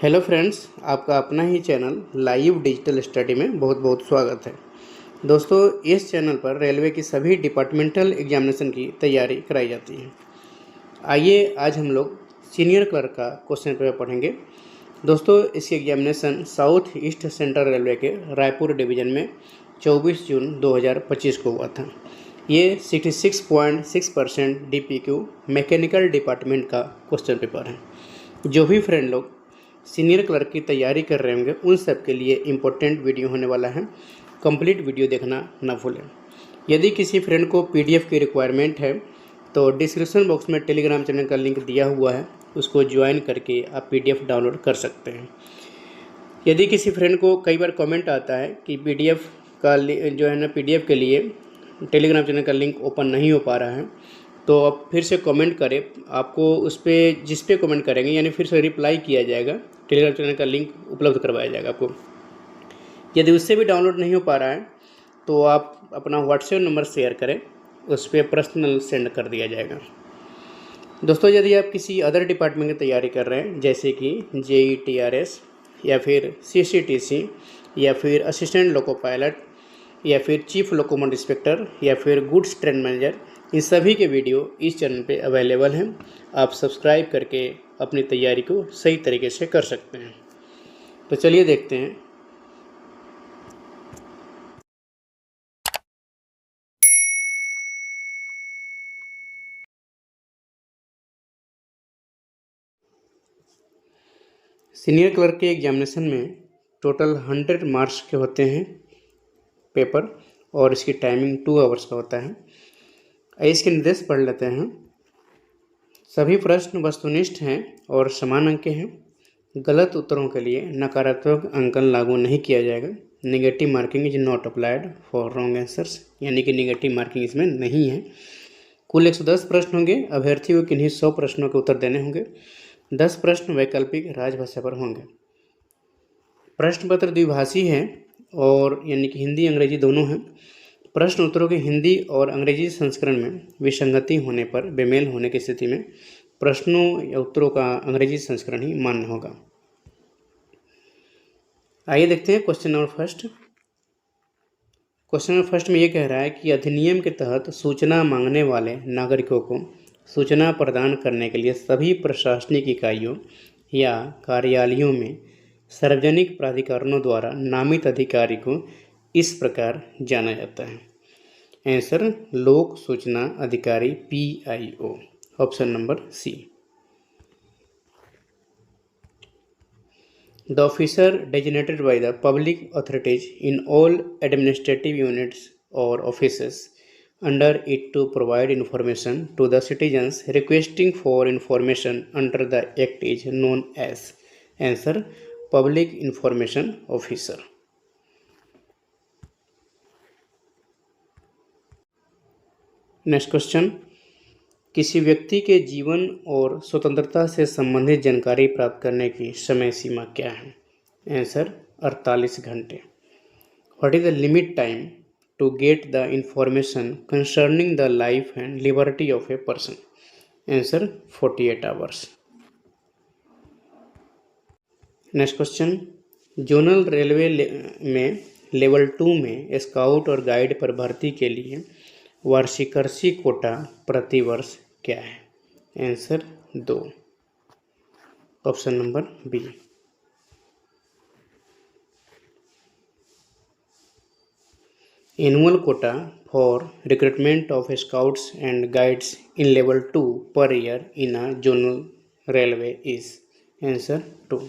Hello friends, आपका अपना ही channel live digital study में बहुत बहुत स्वागत है। दोस्तों, इस चैनल पर रेलवे की सभी डिपार्टमेंटल एग्जामिनेशन की तैयारी कराई जाती है। आइए आज हम लोग सीनियर क्लर्क का क्वेश्चन पेपर पढ़ेंगे। दोस्तों, इसकी examination south east central railway के रायपुर डिवीज़न में 24 जून 2025 को हुआ था। ये 66.6% DPQ मैकेनिकल डिपार्टमेंट का क्वेश्चन पेपर है। जो भी फ्रेंड लोग सीनियर क्लर्क की तैयारी कर रहे होंगे उन सब के लिए इम्पोर्टेंट वीडियो होने वाला है। कंप्लीट वीडियो देखना ना भूलें। यदि किसी फ्रेंड को पीडीएफ की रिक्वायरमेंट है तो डिस्क्रिप्शन बॉक्स में टेलीग्राम चैनल का लिंक दिया हुआ है, उसको ज्वाइन करके आप पीडीएफ डाउनलोड कर सकते हैं। यदि किसी फ्रेंड को कई बार कमेंट आता है कि पीडीएफ का जो है ना पीडीएफ के लिए टेलीग्राम चैनल का लिंक ओपन नहीं हो पा रहा है, तो आप फिर से कमेंट करें। आपको उस पर जिस पे कमेंट करेंगे यानी फिर से रिप्लाई किया जाएगा, टेलीग्राम चैनल का लिंक उपलब्ध करवाया जाएगा आपको। यदि उससे भी डाउनलोड नहीं हो पा रहा है तो आप अपना व्हाट्सएप नंबर शेयर करें, उस पर पर्सनल सेंड कर दिया जाएगा। दोस्तों, यदि आप किसी अदर डिपार्टमेंट की तैयारी कर रहे हैं जैसे कि JEE-TRS या फिर CCTC या फिर असिस्टेंट लोको पायलट या फिर चीफ लोकोमोटिव इंस्पेक्टर या फिर गुड्स ट्रेन मैनेजर, इन सभी के वीडियो इस चैनल पे अवेलेबल हैं। आप सब्सक्राइब करके अपनी तैयारी को सही तरीके से कर सकते हैं। तो चलिए देखते हैं। सीनियर क्लर्क के एग्जामिनेशन में टोटल 100 मार्क्स के होते हैं पेपर, और इसकी टाइमिंग 2 आवर्स का होता है। इसके निर्देश पढ़ लेते हैं। सभी प्रश्न वस्तुनिष्ठ हैं और समान अंक के हैं। गलत उत्तरों के लिए नकारात्मक अंकन लागू नहीं किया जाएगा। Negative marking is not applied for wrong answers, यानी कि नेगेटिव मार्किंग इसमें नहीं है। कुल 110 प्रश्न होंगे। अभ्यर्थी को किन्हीं 100 प्रश्नों के उत्तर देने होंगे। 10 प्रश्न वैकल्पिक राजभाषा पर होंगे। प्रश्न पत्र द्विभाषी है, और यानी कि हिंदी अंग्रेजी दोनों हैं। प्रश्न उत्तरों के हिंदी और अंग्रेजी संस्करण में विसंगति होने पर, बेमेल होने की स्थिति में प्रश्नों या उत्तरों का अंग्रेजी संस्करण ही मान्य होगा। आइए देखते हैं question number first. Question number first में ये कह रहा है कि अधिनियम के तहत सूचना मांगने वाले नागरिकों को सूचना प्रदान करने के लिए सभी प्रशासनिक इकाइयों या कार्यालयों में सार्वजनिक प्राधिकरणों द्वारा नामित अधिकारी को इस प्रकार जाना जाता है। आंसर, लोक सूचना अधिकारी PIO, option number C. The officer designated by the public authorities in all administrative units or offices under it to provide information to the citizens requesting for information under the act is known as. Answer, public information officer. Next question. किसी व्यक्ति के जीवन और स्वतंत्रता से संबंधित जानकारी प्राप्त करने की समय सीमा क्या है? आंसर, 48 घंटे। What is the limit time to get the information concerning the life and liberty of a person? Answer, 48 hours. Next question. Zonal railway में लेवल 2 में स्काउट और गाइड पर भर्ती के लिए वार्षिकर्षी कोटा प्रति वर्ष क्या है? Answer, 2, option number B. Annual quota for recruitment of scouts and guides in level 2 per year in a zonal railway is? Answer, 2।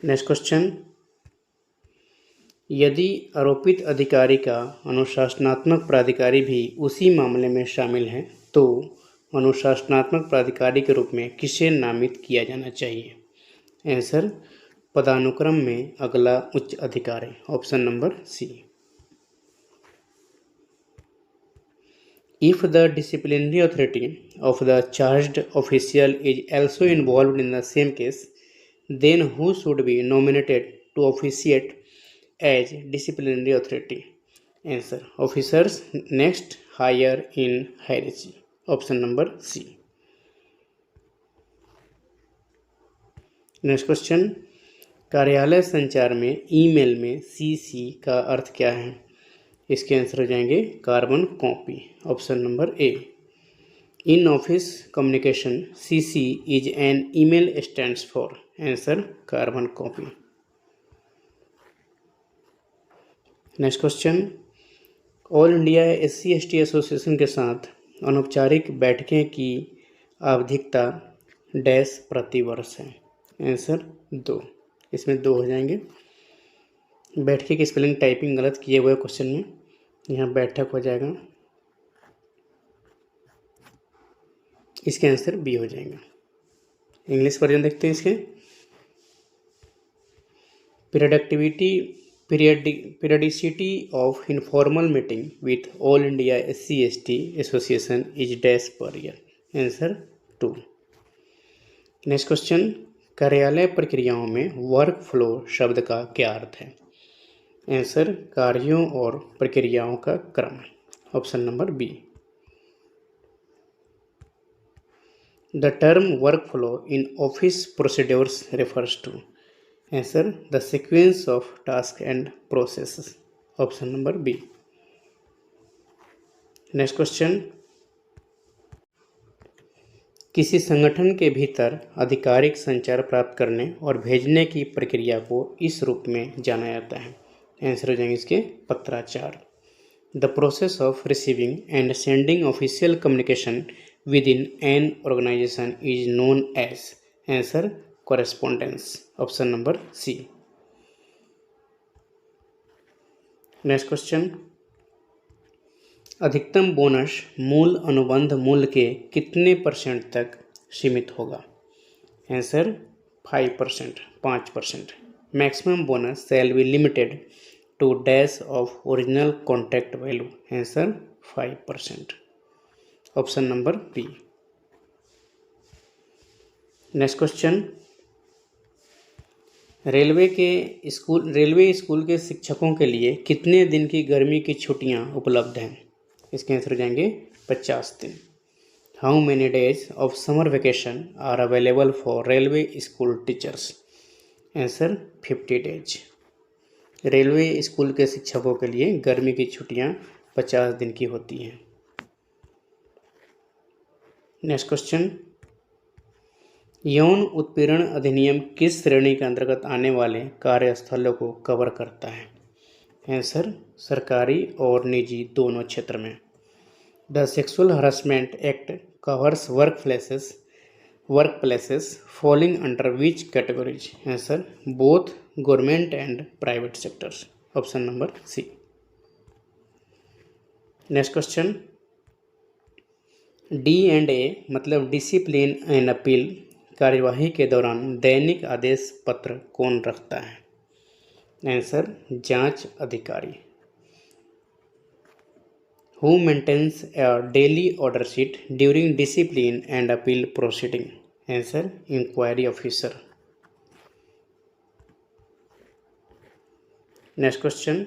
Next question. यदि आरोपित अधिकारी का अनुशासनात्मक प्राधिकारी भी उसी मामले में शामिल है तो अनुशासनात्मक प्राधिकारी के रूप में किसे नामित किया जाना चाहिए? आंसर, पदानुक्रम में अगला उच्च अधिकारी, option number C. If the disciplinary authority of the charged official is also involved in the same case, then who should be nominated to officiate as disciplinary authority? Answer, officers next higher in hierarchy, option number C. Next question, कार्यालय संचार में email में CC का अर्थ क्या है? इसके answer हो जाएंगे carbon copy, option number A. In office communication CC is an email stands for, answer carbon copy. Next question, all India SC/ST association के साथ अनौपचारिक बैठकें की आवधिकता डैश प्रति वर्ष है, आंसर 2। इसमें 2 हो जाएंगे। बैठके की स्पेलिंग टाइपिंग गलत किए हुए क्वेश्चन में, यहाँ बैठक हो जाएगा, इसके आंसर बी हो जाएगा। इंग्लिश वर्जन देखते हैं इसके। Periodicity of informal meeting with all India SC/ST association is dash पर ईयर, आंसर 2। नेक्स्ट क्वेश्चन, कार्यालय प्रक्रियाओं में वर्क फ्लो शब्द का क्या अर्थ है? आंसर कार्यों और प्रक्रियाओं का क्रम, option number B. The term work flow in office procedures refers to, answer the sequence of task and process, option number B. Next question, किसी संगठन के भीतर आधिकारिक संचार प्राप्त करने और भेजने की प्रक्रिया को इस रूप में जाना जाता है, आंसर हो जाएंगे इसके पत्राचार। The process of receiving and sending official communication within an organisation is known as, answer correspondence, option number C. Next question, अधिकतम बोनस मूल अनुबंध मूल्य के कितने % तक सीमित होगा? Answer 5%, 5%। Maximum bonus shall be limited to dash of original contract value, answer 5%, option number B. Next question, railway school के शिक्षकों के लिए कितने दिन की गर्मी की छुट्टियां उपलब्ध हैं? इसके आंसर हो जाएंगे 50 दिन। How many days of summer vacation are available for railway school teachers? Answer 50 days. Railway school के शिक्षकों के लिए गर्मी की छुट्टियां 50 दिन की होती हैं। नेक्स्ट क्वेश्चन, यौन उत्पीड़न अधिनियम किस श्रेणी के अंतर्गत आने वाले कार्यस्थलों को कवर करता है? आंसर सरकारी और निजी दोनों क्षेत्र में। The sexual harassment act covers work places falling under which categories? Answer both government and private sectors, option number C. Next question, D&A मतलब डिसिप्लिन एंड अपील कार्यवाही के दौरान दैनिक आदेश पत्र कौन रखता है? आंसर जांच अधिकारी। Who maintains a daily order sheet during discipline and appeal proceeding? Answer inquiry officer. Next question,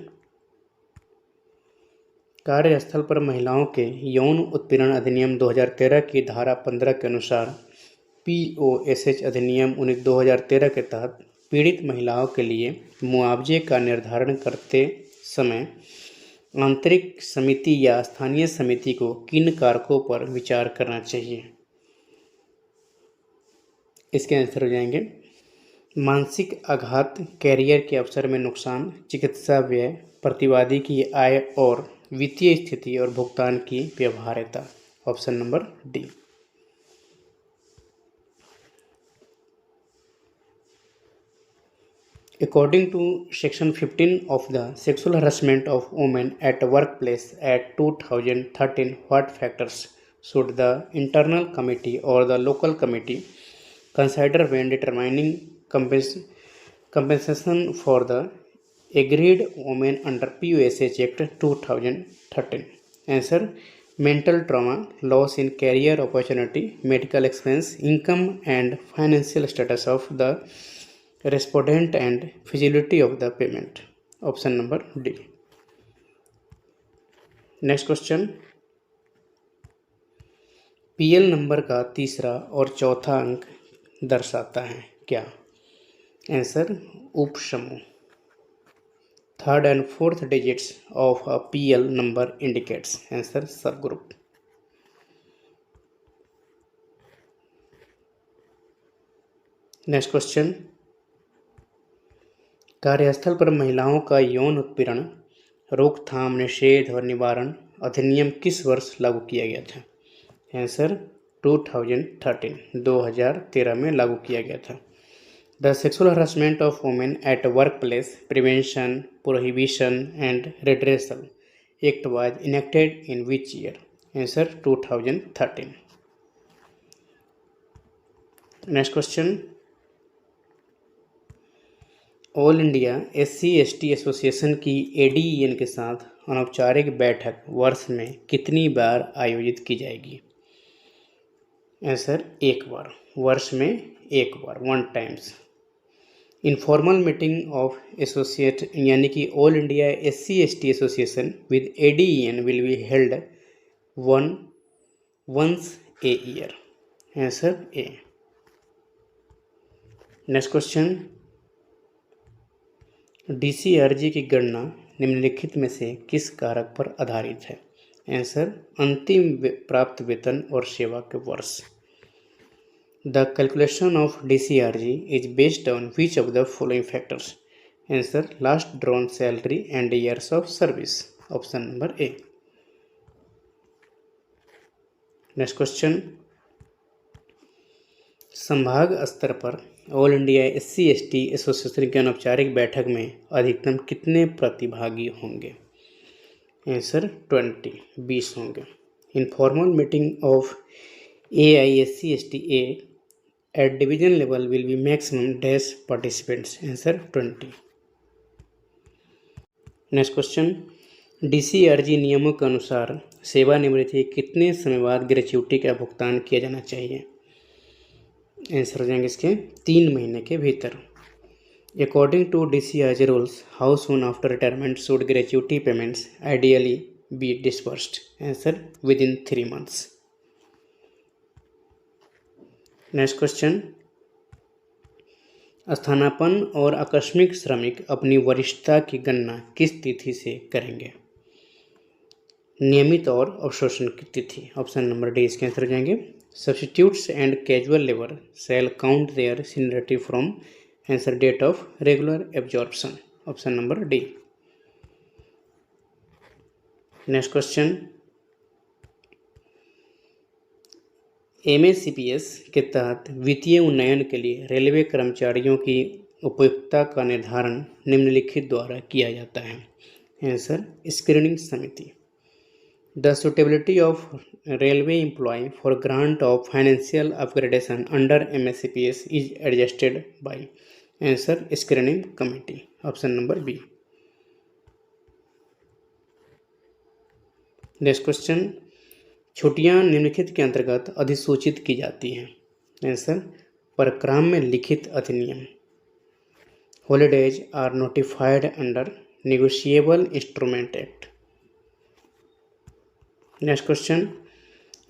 कार्यस्थल पर महिलाओं के यौन उत्पीड़न अधिनियम 2013 की धारा 15 के अनुसार POSH अधिनियम 2013 के तहत पीड़ित महिलाओं के लिए मुआवजे का निर्धारण करते समय आंतरिक समिति या स्थानीय समिति को किन कारकों पर विचार करना चाहिए? इसके आंसर हो जाएंगे मानसिक आघात, कैरियर के अवसर में नुकसान, चिकित्सा व्यय, प्रतिवादी की आय और वित्तीय स्थिति और भुगतान की व्यवहार्यता, option number D. According to Section 15 of the Sexual Harassment of Women at Workplace Act 2013, what factors should the internal committee or the local committee consider when determining compensation for the agreed women under POSH Act 2013? Answer: mental trauma, loss in career opportunity, medical expense, income and financial status of the respondent and feasibility of the payment, option number D. Next question, PL number का तीसरा और चौथा अंक दर्शाता है क्या? Answer उपसमूह। Third and fourth digits of a PL number indicates, answer सब ग्रुप। नेक्स्ट क्वेश्चन, कार्यस्थल पर महिलाओं का यौन उत्पीड़न रोकथाम, निषेध और निवारण अधिनियम किस वर्ष लागू किया गया था? आंसर 2013, 2013 में लागू किया गया था। The sexual harassment of women at work place prevention, prohibition and redressal act was enacted in which year? Answer 2013। Next question, all India SC/ST association की ADEN के साथ अनौपचारिक बैठक वर्ष में कितनी बार आयोजित की जाएगी? आंसर एक बार, वर्ष में एक बार, 1 times. Informal meeting of associate यानी कि all India SC/ST association with ADEN will be held once a year? Answer A. Next question, DCRG की गणना निम्नलिखित में से किस कारक पर आधारित है? आंसर अंतिम प्राप्त वेतन और सेवा के वर्ष। The calculation of DCRG is based on which of the following factors? Answer last drawn salary and years of service, option number A. Next question, संभाग स्तर पर ऑल इंडिया SC/ST एसोसिएशन की अनौपचारिक बैठक में अधिकतम कितने प्रतिभागी होंगे? आंसर 20 होंगे। Informal meeting of AISC/STA at division level will be maximum dash participants? Answer 20। Next question, DCRG नियमों के अनुसार सेवानिवृत्ति कितने समय बाद ग्रेच्युटी का भुगतान किया जाना चाहिए? आंसर हो जाएंगे इसके 3 महीने के भीतर। According to DCRG rules, how soon after retirement should gratuity payments ideally be disbursed? Answer within 3 months. Next question, स्थानापन्न और आकस्मिक श्रमिक अपनी वरिष्ठता की गणना किस तिथि से करेंगे? नियमित और अवशोषण की तिथि, ऑप्शन नंबर डी इसके आंसर हो जाएंगे। Substitutes and casual labour shall count their seniority from, answer date of regular absorption, option number D. Next question, MACPS के तहत वित्तीय उन्नयन के लिए रेलवे कर्मचारियों की उपयुक्तता का निर्धारण निम्नलिखित द्वारा किया जाता है? आंसर स्क्रीनिंग समिति। The suitability of railway employee for grant of financial upgradation under MACPS is adjusted by, answer screening committee, option number B. Next question, छुट्टियां निम्नलिखित के अंतर्गत अधिसूचित की जाती हैं? आंसर परक्राम में लिखित अधिनियम। Holidays are notified under negotiable instrument act. Next question,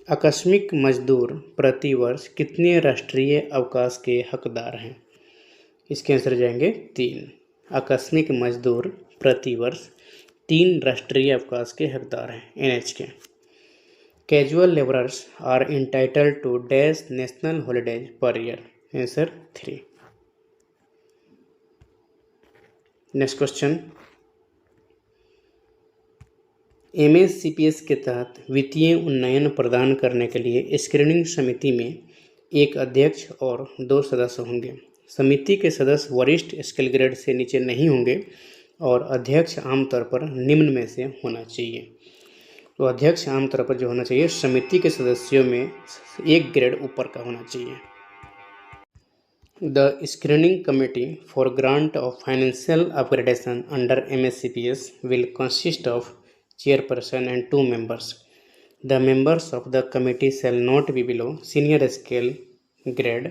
आकस्मिक मजदूर प्रति वर्ष कितने राष्ट्रीय अवकाश के हकदार हैं? इसके आंसर जाएंगे 3। आकस्मिक मजदूर प्रति वर्ष 3 राष्ट्रीय अवकाश के हकदार हैं, NH के। Casual labourers are entitled to dash national holidays per year, answer 3। Next question, MACPS के तहत वित्तीय उन्नयन प्रदान करने के लिए स्क्रीनिंग समिति में एक अध्यक्ष और 2 सदस्य होंगे। समिति के सदस्य वरिष्ठ स्केल ग्रेड से नीचे नहीं होंगे और अध्यक्ष आमतौर पर निम्न में से होना चाहिए। तो अध्यक्ष आमतौर पर जो होना चाहिए समिति के सदस्यों में 1 ग्रेड ऊपर का होना चाहिए। The screening committee for grant of financial upgradation under MACPS will consist of chairperson and 2 members. The members of the committee shall not be below senior scale grade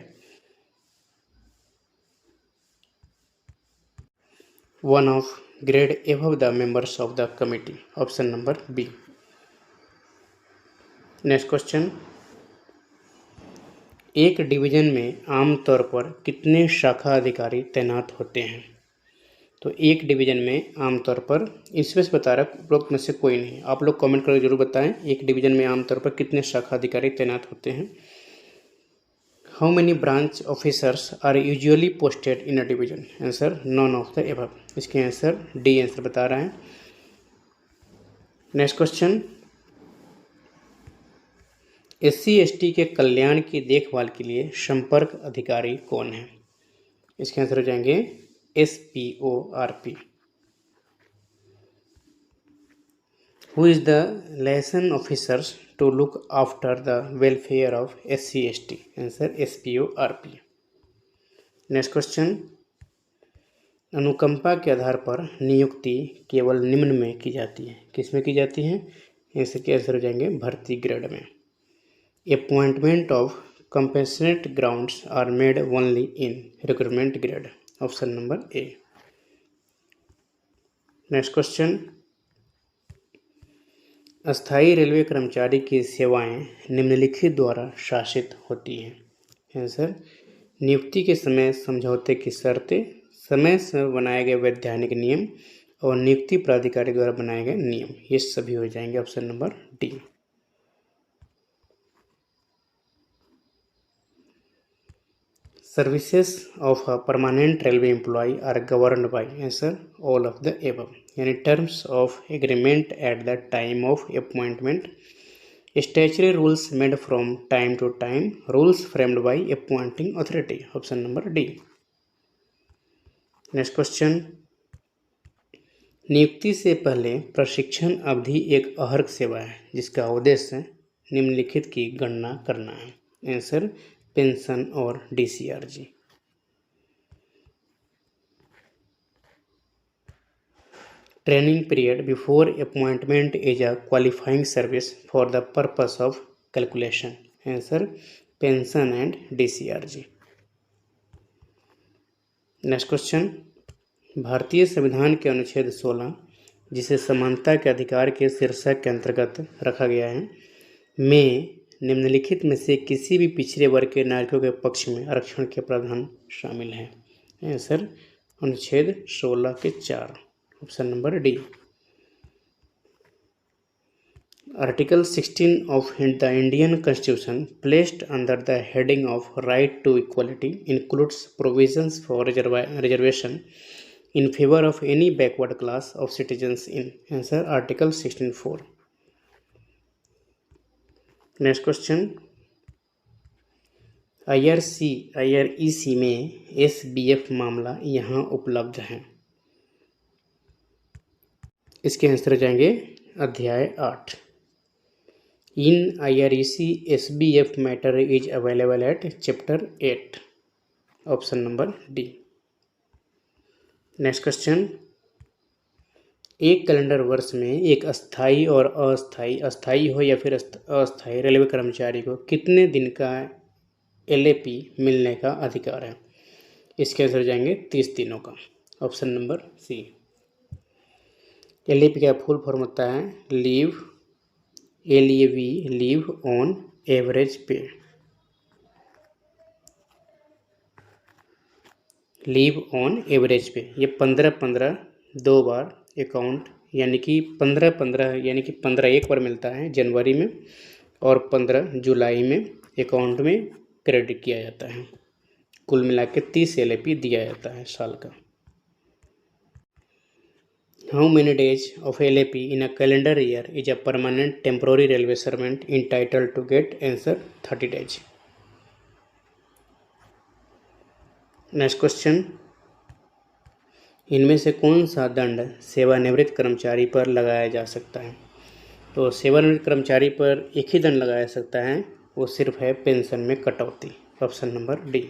1 of grade above the members of the committee, option number B. Next question, एक division में आमतौर पर कितने शाखा अधिकारी तैनात होते हैं? तो एक डिवीजन में आमतौर पर इसमें से बता रहा उपरोक्त में से कोई नहीं। आप लोग कमेंट करके जरूर बताएं एक डिवीजन में आमतौर पर कितने शाखा अधिकारी तैनात होते हैं। How many branch officers are usually posted in a division? Answer none of the above. इसके आंसर डी आंसर बता रहा है। नेक्स्ट क्वेश्चन, SC/ST के कल्याण की देखभाल के लिए संपर्क अधिकारी कौन है? इसके आंसर हो जाएंगे SPO/RP। Who is the liaison officers to look after the welfare of SC/ST? Answer SPO/RP। Next question, अनुकंपा के आधार पर नियुक्ति केवल निम्न में की जाती है। किस में की जाती है? इसके आंसर हो जाएंगे भर्ती ग्रेड में। Appointment of compassionate grounds are made only in recruitment grade. Option number A. Next question, अस्थायी रेलवे कर्मचारी की सेवाएं निम्नलिखित द्वारा शासित होती हैं। आंसर नियुक्ति के समय समझौते की शर्तें, समय से बनाए गए वैधानिक नियम और नियुक्ति प्राधिकारी द्वारा बनाए गए नियम, ये सभी हो जाएंगे option number D. Services of a permanent railway employee are governed by. Answer all of the above. यानी terms of agreement at the time of appointment, statutory rules made from time to time, rules framed by appointing authority. Option number D. Next question, नियुक्ति से पहले प्रशिक्षण अवधि एक अहर्क सेवा है जिसका उद्देश्य निम्नलिखित की गणना करना है। आंसर पेंशन और DCRG। Training period before appointment is a qualifying service for the purpose of calculation. Answer pension and DCRG। Next question, भारतीय संविधान के अनुच्छेद 16 जिसे समानता के अधिकार के शीर्षक के अंतर्गत रखा गया है में निम्नलिखित में से किसी भी पिछड़े वर्ग के नागरिकों के पक्ष में आरक्षण के प्रावधान शामिल हैं। आंसर अनुच्छेद 16 के 4। Option number D. Article 16 of the Indian constitution placed under the heading of right to equality includes provisions for reservation in favor of any backward class of citizens in। Answer article 16(4). Next question, IREC में SBF मामला यहाँ उपलब्ध है। इसके answer जाएंगे अध्याय 8। इन IREC SBF matter is available at chapter 8। Option number D. Next question, एक calendar वर्ष में एक अस्थाई और अस्थाई हो या फिर अस्थाई रेलवे कर्मचारी को कितने दिन का LAP मिलने का अधिकार है? इसके आंसर जाएंगे 30 दिनों का। Option number C. LAP का फुल फॉर्म होता है leave, LAV leave on average pay. Leave on average pay ये 15-15 दो बार अकाउंट यानी कि 15-15 यानी कि 15 एक बार मिलता है जनवरी में और 15 जुलाई में अकाउंट में क्रेडिट किया जाता है। कुल मिला के 30 LAP दिया जाता है साल का। How many days of LAP in a calendar year is a permanent temporary railway servant entitled to get? Answer 30 days. Next question, इनमें से कौन सा दंड सेवानिवृत्त कर्मचारी पर लगाया जा सकता है? तो सेवानिवृत्त कर्मचारी पर एक ही दंड लगाया सकता है, वो सिर्फ है पेंशन में कटौती। Option number D.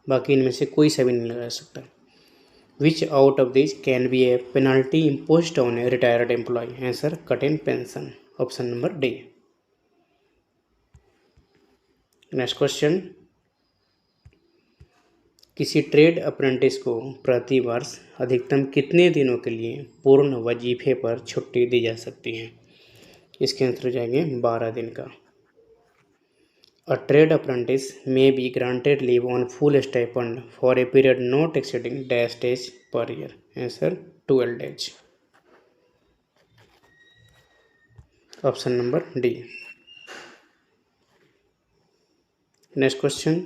बाकी इनमें से कोई सा भी नहीं लगा सकता। Which out of this can be a penalty imposed on a retired employee? Answer cut in pension. Option number D. Next question, किसी ट्रेड अप्रेंटिस को प्रति वर्ष अधिकतम कितने दिनों के लिए पूर्ण वजीफे पर छुट्टी दी जा सकती है? इसके आंसर हो जाएंगे 12 दिन का। A trade apprentice may be granted leave on full stipend for a period not exceeding dash days per year. Answer 12 days. Option number D. Next question,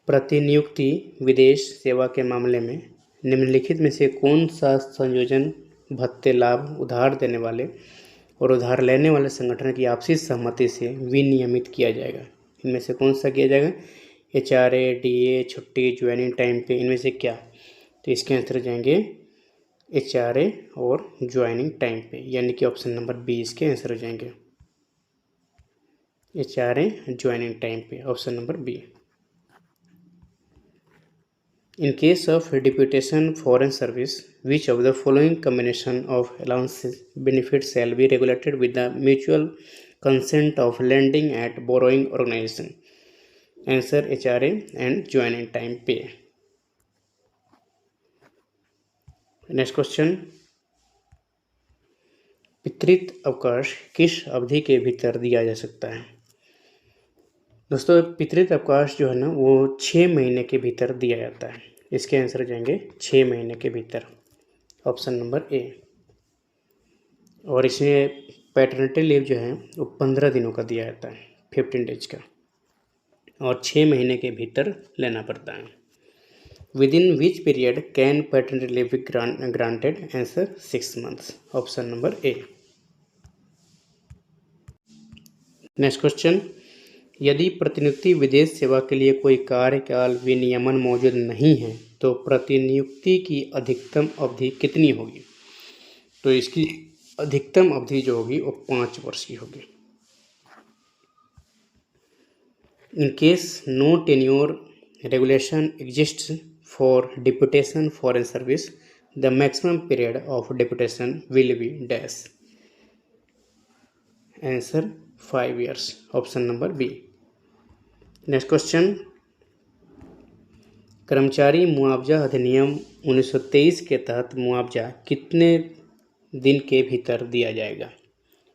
प्रतिनियुक्ति विदेश सेवा के मामले में निम्नलिखित में से कौन सा संयोजन भत्ते लाभ उधार देने वाले और उधार लेने वाले संगठन की आपसी सहमति से विनियमित किया जाएगा? इनमें से कौन सा किया जाएगा? HRA, DA, छुट्टी, ज्वाइनिंग टाइम पे, इनमें से क्या? तो इसके आंसर हो जाएंगे HRA और ज्वाइनिंग टाइम पे, यानी कि ऑप्शन नंबर बी इसके आंसर हो जाएंगे। HRA joining time pay, option number B. In case of deputation foreign service, which of the following combination of allowances benefits shall be regulated with the mutual consent of lending and borrowing organization? Answer HRA and joining time pay. Next question, पितृत्व अवकाश किस अवधि के भीतर दिया जा सकता है? दोस्तों पितृत्व अवकाश जो है ना वो 6 महीने के भीतर दिया जाता है। इसके आंसर हो जाएंगे 6 महीने के भीतर, ऑप्शन नंबर ए। और इसमें पैटर्निटी लीव जो है वो 15 दिनों का दिया जाता है, 15 डेज का, और 6 महीने के भीतर लेना पड़ता है। With in which period can paternity leave be granted? Answer 6 months, option number A. Next question, यदि प्रतिनियुक्ति विदेश सेवा के लिए कोई कार्यकाल विनियमन मौजूद नहीं है तो प्रतिनियुक्ति की अधिकतम अवधि कितनी होगी? तो इसकी अधिकतम अवधि जो होगी वो 5 वर्ष की होगी। In case no tenure regulation exists for deputation foreign service, the maximum period of deputation will be dash? Answer 5 years, option number B. Next question, कर्मचारी मुआवजा अधिनियम 1923 के तहत मुआवजा कितने दिन के भीतर दिया जाएगा?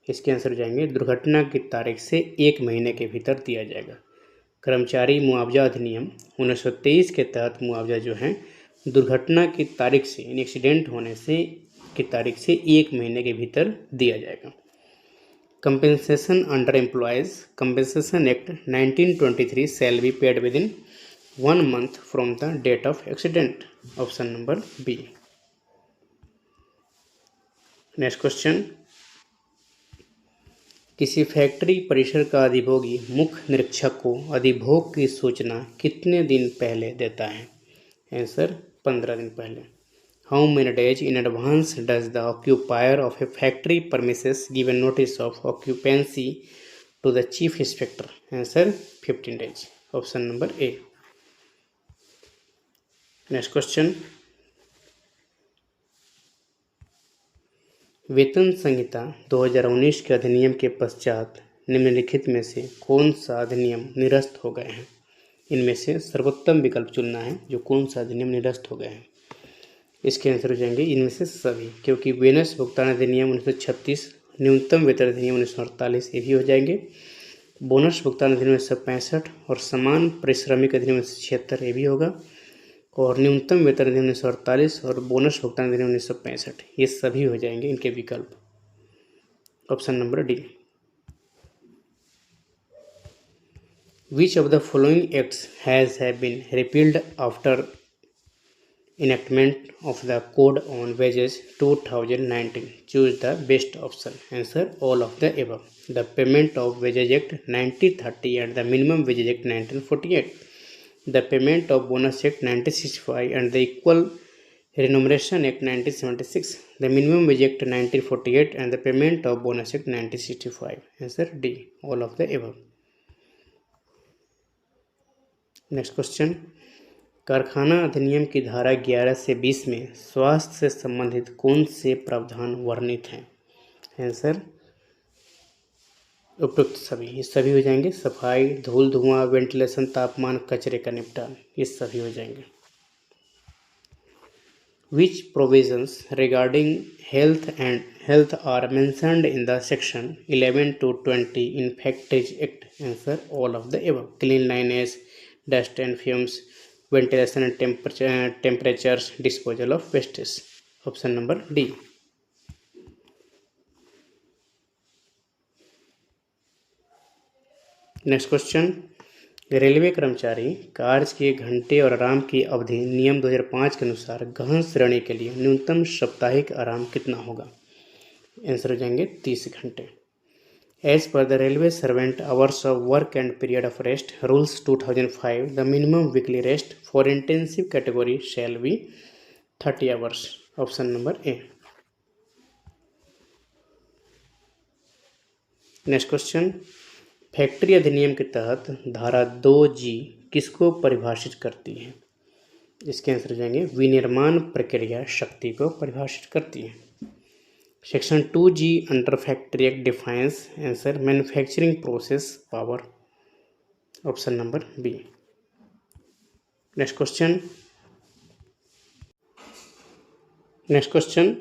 इसके आंसर हो जाएंगे दुर्घटना की तारीख से 1 महीने के भीतर दिया जाएगा। कर्मचारी मुआवजा अधिनियम 1923 के तहत मुआवजा जो है दुर्घटना की तारीख से, एक्सीडेंट होने से की तारीख से 1 महीने के भीतर दिया जाएगा। Compensation under Employees Compensation Act 1923 shall be paid within 1 month from the date of accident, option number B. Next question, किसी फैक्ट्री परिसर का अधिभोगी मुख्य निरीक्षक को अधिभोग की सूचना कितने दिन पहले देता है? आंसर 15 दिन पहले। How many days in advance does the occupier of a factory premises give a notice of occupancy to the chief inspector? Answer 15 days, option number A. Next question, वेतन संहिता 2019 के अधिनियम के पश्चात निम्नलिखित में से कौन सा अधिनियम निरस्त हो गए हैं? इनमें से सर्वोत्तम विकल्प चुनना है, जो कौन सा अधिनियम निरस्त हो गए हैं। इसके आंसर हो जाएंगे इनमें से सभी, क्योंकि वेतन भुगतान अधिनियम 1936, न्यूनतम वेतन अधिनियम 1948 ये भी हो जाएंगे, बोनस भुगतान अधिनियम 1965 और समान पारिश्रमिक अधिनियम 1976 ये भी होगा, और न्यूनतम वेतन अधिनियम 1948 और बोनस भुगतान अधिनियम 1965 ये सभी हो जाएंगे इनके विकल्प, option number D. Which of the following acts has been repealed after enactment of the Code on Wages 2019? Choose the best option. Answer all of the above. The Payment of Wages Act 1930 and the Minimum Wages Act 1948. The Payment of Bonus Act 1965 and the Equal Remuneration Act 1976. The Minimum Wage Act 1948 and the Payment of Bonus Act 1965. Answer D. All of the above. Next question, कारखाना अधिनियम की धारा 11 से 20 में स्वास्थ्य से संबंधित कौन से प्रावधान वर्णित हैं? आंसर उपयुक्त सभी, ये सभी हो जाएंगे। सफाई, धूल धुआं, वेंटिलेशन, तापमान, कचरे का निपटान, ये सभी हो जाएंगे। Which provisions regarding health and health are mentioned in the section 11 to 20 in Factories Act? Answer all of the above. Cleanliness, dust and fumes, ventilation and temperatures, disposal of wastes. Option number D. Next question, railway कर्मचारी कार्य के घंटे और आराम की अवधि नियम 2005 के अनुसार गहन श्रेणी के लिए न्यूनतम साप्ताहिक आराम कितना होगा? आंसर हो जाएंगे 30 घंटे। As per the railway servant hours of work and period of rest rules 2005, the minimum weekly rest for intensive category shall be 30 hours. Option number A. Next question, factory अधिनियम के तहत धारा 2G किसको परिभाषित करती है? इसके आंसर हो जाएंगे विनिर्माण प्रक्रिया शक्ति को परिभाषित करती है। Section 2G under factory act defines answer manufacturing process power. Option number B. Next question,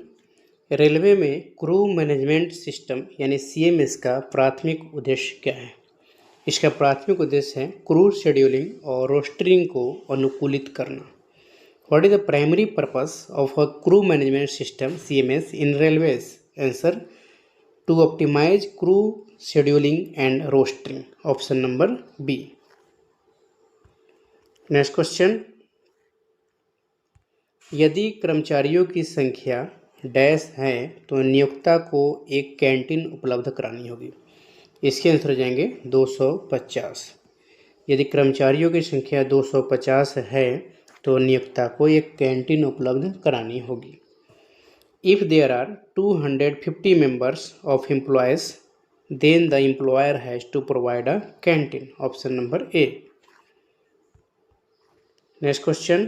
railway में क्रू मैनेजमेंट सिस्टम यानी CMS का प्राथमिक उद्देश्य क्या है? इसका प्राथमिक उद्देश्य है क्रू शेड्यूलिंग और रोस्टरिंग को अनुकूलित करना। What is the primary purpose of a crew management system CMS in railways? Answer to optimise crew scheduling and rostering. Option number B. Next question, यदि कर्मचारियों की संख्या डैश है तो नियोक्ता को एक कैंटीन उपलब्ध करानी होगी। इसके आंसर हो जाएंगे 250। यदि कर्मचारियों की संख्या 250 है तो नियोक्ता को एक कैंटीन उपलब्ध करानी होगी। If there are 250 members of employees then the employer has to provide a canteen. Option number A. Next question,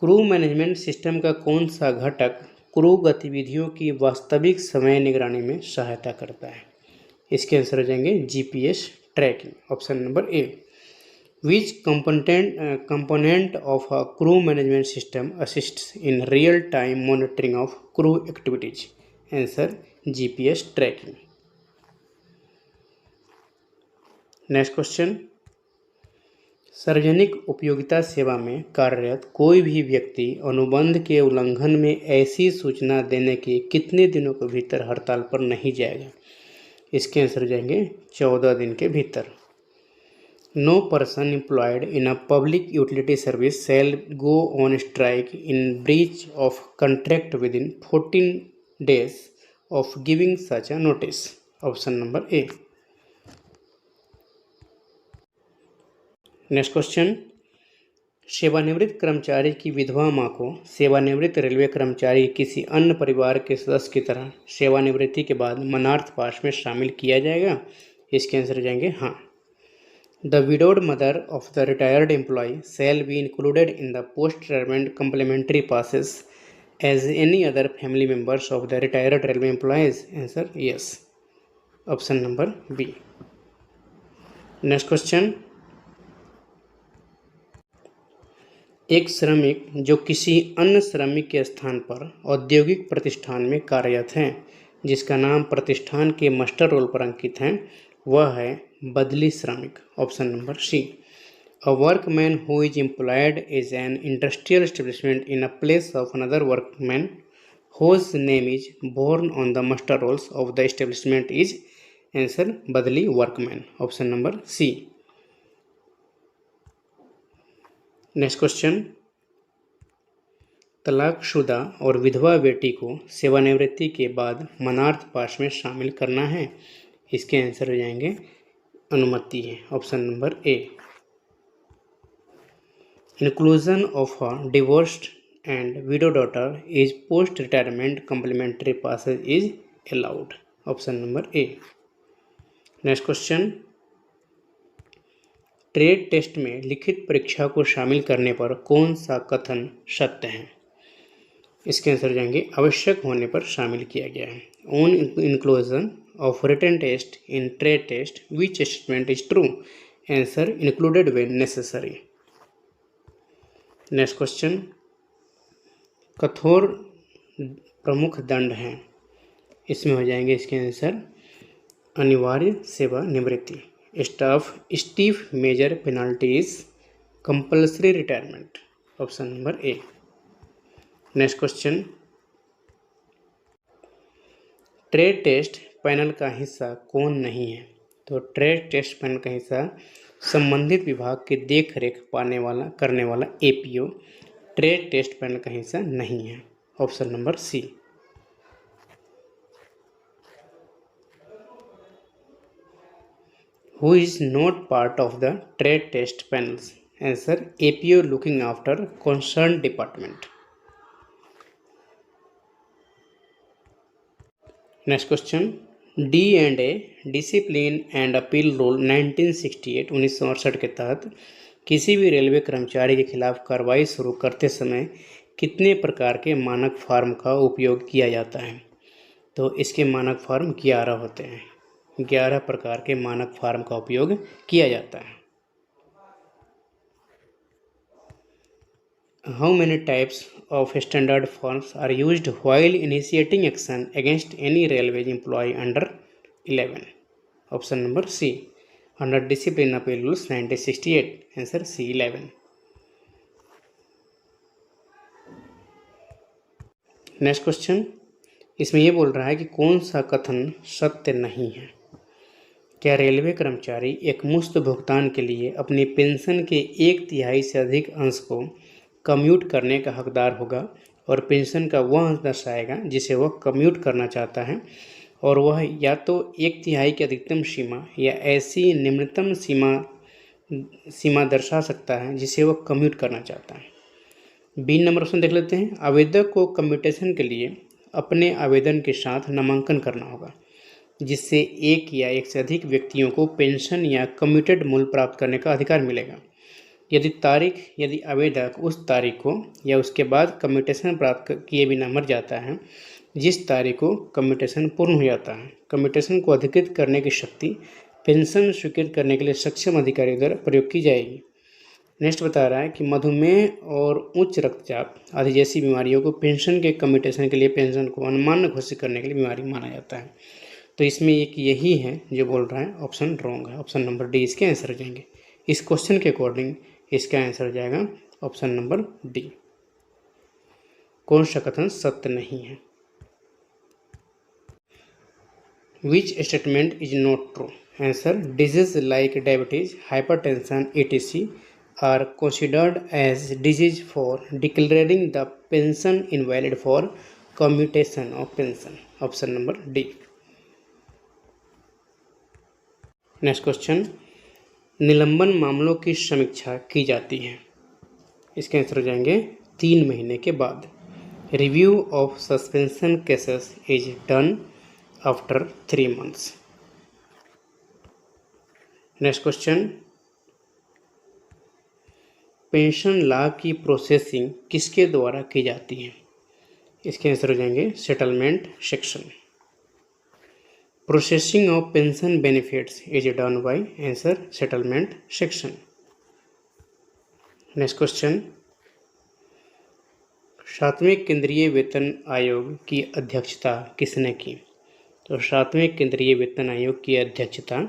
crew management system का कौन सा घटक क्रू गतिविधियों की वास्तविक समय निगरानी में सहायता करता है? इसके आंसर हो जाएंगे GPS tracking. Option number A. Which component of a crew management system assists in real time monitoring of crew activities? Answer GPS tracking. Next question, सार्वजनिक उपयोगिता सेवा में कार्यरत कोई भी व्यक्ति अनुबंध के उल्लंघन में ऐसी सूचना देने के कितने दिनों के भीतर हड़ताल पर नहीं जाएगा? इसके आंसर हो जाएंगे 14 दिन के भीतर। No person employed in a public utility service shall go on strike in breach of contract within 14 days of giving such a notice. Option number A. Next question, सेवानिवृत्त कर्मचारी की विधवा माँ को सेवानिवृत्त रेलवे कर्मचारी किसी अन्य परिवार के सदस्य की तरह सेवानिवृत्ति के बाद मनार्थ पास में शामिल किया जाएगा? इसके आंसर हो जाएंगे हाँ। The widowed mother of the retired employee shall be included in the post retirement complimentary passes as any other family members of the retired railway employees? Answer yes. Option number B. Next question, एक श्रमिक जो किसी अन्य श्रमिक के स्थान पर औद्योगिक प्रतिष्ठान में कार्यरत है जिसका नाम प्रतिष्ठान के मास्टर रोल पर अंकित है वह है बदली श्रमिक। Option number C. A workman who is employed is an industrial establishment in a place of another workman whose name is borne on the master rolls of the establishment is? Answer badli workman. Option number C. Next question, तलाकशुदा और विधवा बेटी को सेवानिवृत्ति के बाद मनार्थ पास में शामिल करना है? इसके आंसर हो जाएंगे अनुमति है। Option number A. Inclusion of a divorced and widow daughter is post retirement complimentary passes is allowed. Option number A. Next question, trade test में लिखित परीक्षा को शामिल करने पर कौन सा कथन सत्य है? इसके आंसर जाएंगे आवश्यक होने पर शामिल किया गया है। On inclusion of written test in trade test which statement is true? Answer included when necessary. Next question, प्रमुख दंड हैं? इसमें हो जाएंगे इसके आंसर अनिवार्य सेवानिवृत्ति, stiff major penalties, compulsory retirement. Option number A. Next question, trade test panel का हिस्सा कौन नहीं है? तो ट्रेड टेस्ट पैनल का हिस्सा संबंधित विभाग की देख रेख करने वाला एपीओ ट्रेड टेस्ट पैनल का हिस्सा नहीं है। Option number C. Who is not part of the trade test panels? Answer APO looking after concern department. Next question, D&A discipline and appeal rule 1968 1968 के तहत किसी भी रेलवे कर्मचारी के खिलाफ कार्रवाई शुरू करते समय कितने प्रकार के मानक फॉर्म का उपयोग किया जाता है? तो इसके मानक फॉर्म 11 होते हैं। 11 प्रकार के मानक फॉर्म का उपयोग किया जाता है। How many types of standard forms are used while initiating action against any railway employee under 11? Option number C. Under Discipline Appeal Rules 1968. Answer C 11. Next question, इसमें ये बोल रहा है कि कौन सा कथन सत्य नहीं है? क्या रेलवे कर्मचारी एक मुफ्त भुगतान के लिए अपनी पेंशन के 1/3 से अधिक अंश को कम्यूट करने का हकदार होगा और पेंशन का वह अंश दर्शाएगा जिसे वह कम्यूट करना चाहता है, और वह या तो 1/3 की अधिकतम सीमा या ऐसी निम्नतम सीमा दर्शा सकता है जिसे वह कम्यूट करना चाहता है। बी नंबर ऑप्शन देख लेते हैं। आवेदक को कम्यूटेशन के लिए अपने आवेदन के साथ नामांकन करना होगा जिससे एक या एक से अधिक व्यक्तियों को पेंशन या कम्यूटेड मूल्य प्राप्त करने का अधिकार मिलेगा। यदि आवेदक उस तारीख को या उसके बाद कम्यूटेशन प्राप्त किए बिना मर जाता है जिस तारीख को कम्यूटेशन पूर्ण हो जाता है। कम्यूटेशन को अधिकृत करने की शक्ति पेंशन स्वीकृत करने के लिए सक्षम अधिकारी द्वारा प्रयोग की जाएगी। नेक्स्ट बता रहा है कि मधुमेह और उच्च रक्तचाप आदि जैसी बीमारियों को पेंशन के कम्यूटेशन के लिए पेंशन को अनुमान घोषित करने के लिए बीमारी माना जाता है। तो इसमें एक यही है जो बोल रहा है ऑप्शन रॉन्ग है। ऑप्शन नंबर डी इसके आंसर हो जाएंगे। इस क्वेश्चन के अकॉर्डिंग इसका आंसर हो जाएगा ऑप्शन नंबर डी। कौन सा कथन सत्य नहीं है? Which statement is not true? Answer disease like diabetes, hypertension etc are considered as disease for declaring the pension invalid for commutation of pension. Option number D. Next question, निलंबन मामलों की समीक्षा की जाती है। इसके आंसर हो जाएंगे 3 महीने के बाद। Review of suspension cases is done after 3 months। Next question, pension लाभ की प्रोसेसिंग किसके द्वारा की जाती है? इसके आंसर हो जाएंगे settlement section. Processing of pension benefits is done by answer settlement section. Next question, 7वें केंद्रीय वेतन आयोग की अध्यक्षता किसने की? तो 7वें केंद्रीय वेतन आयोग की अध्यक्षता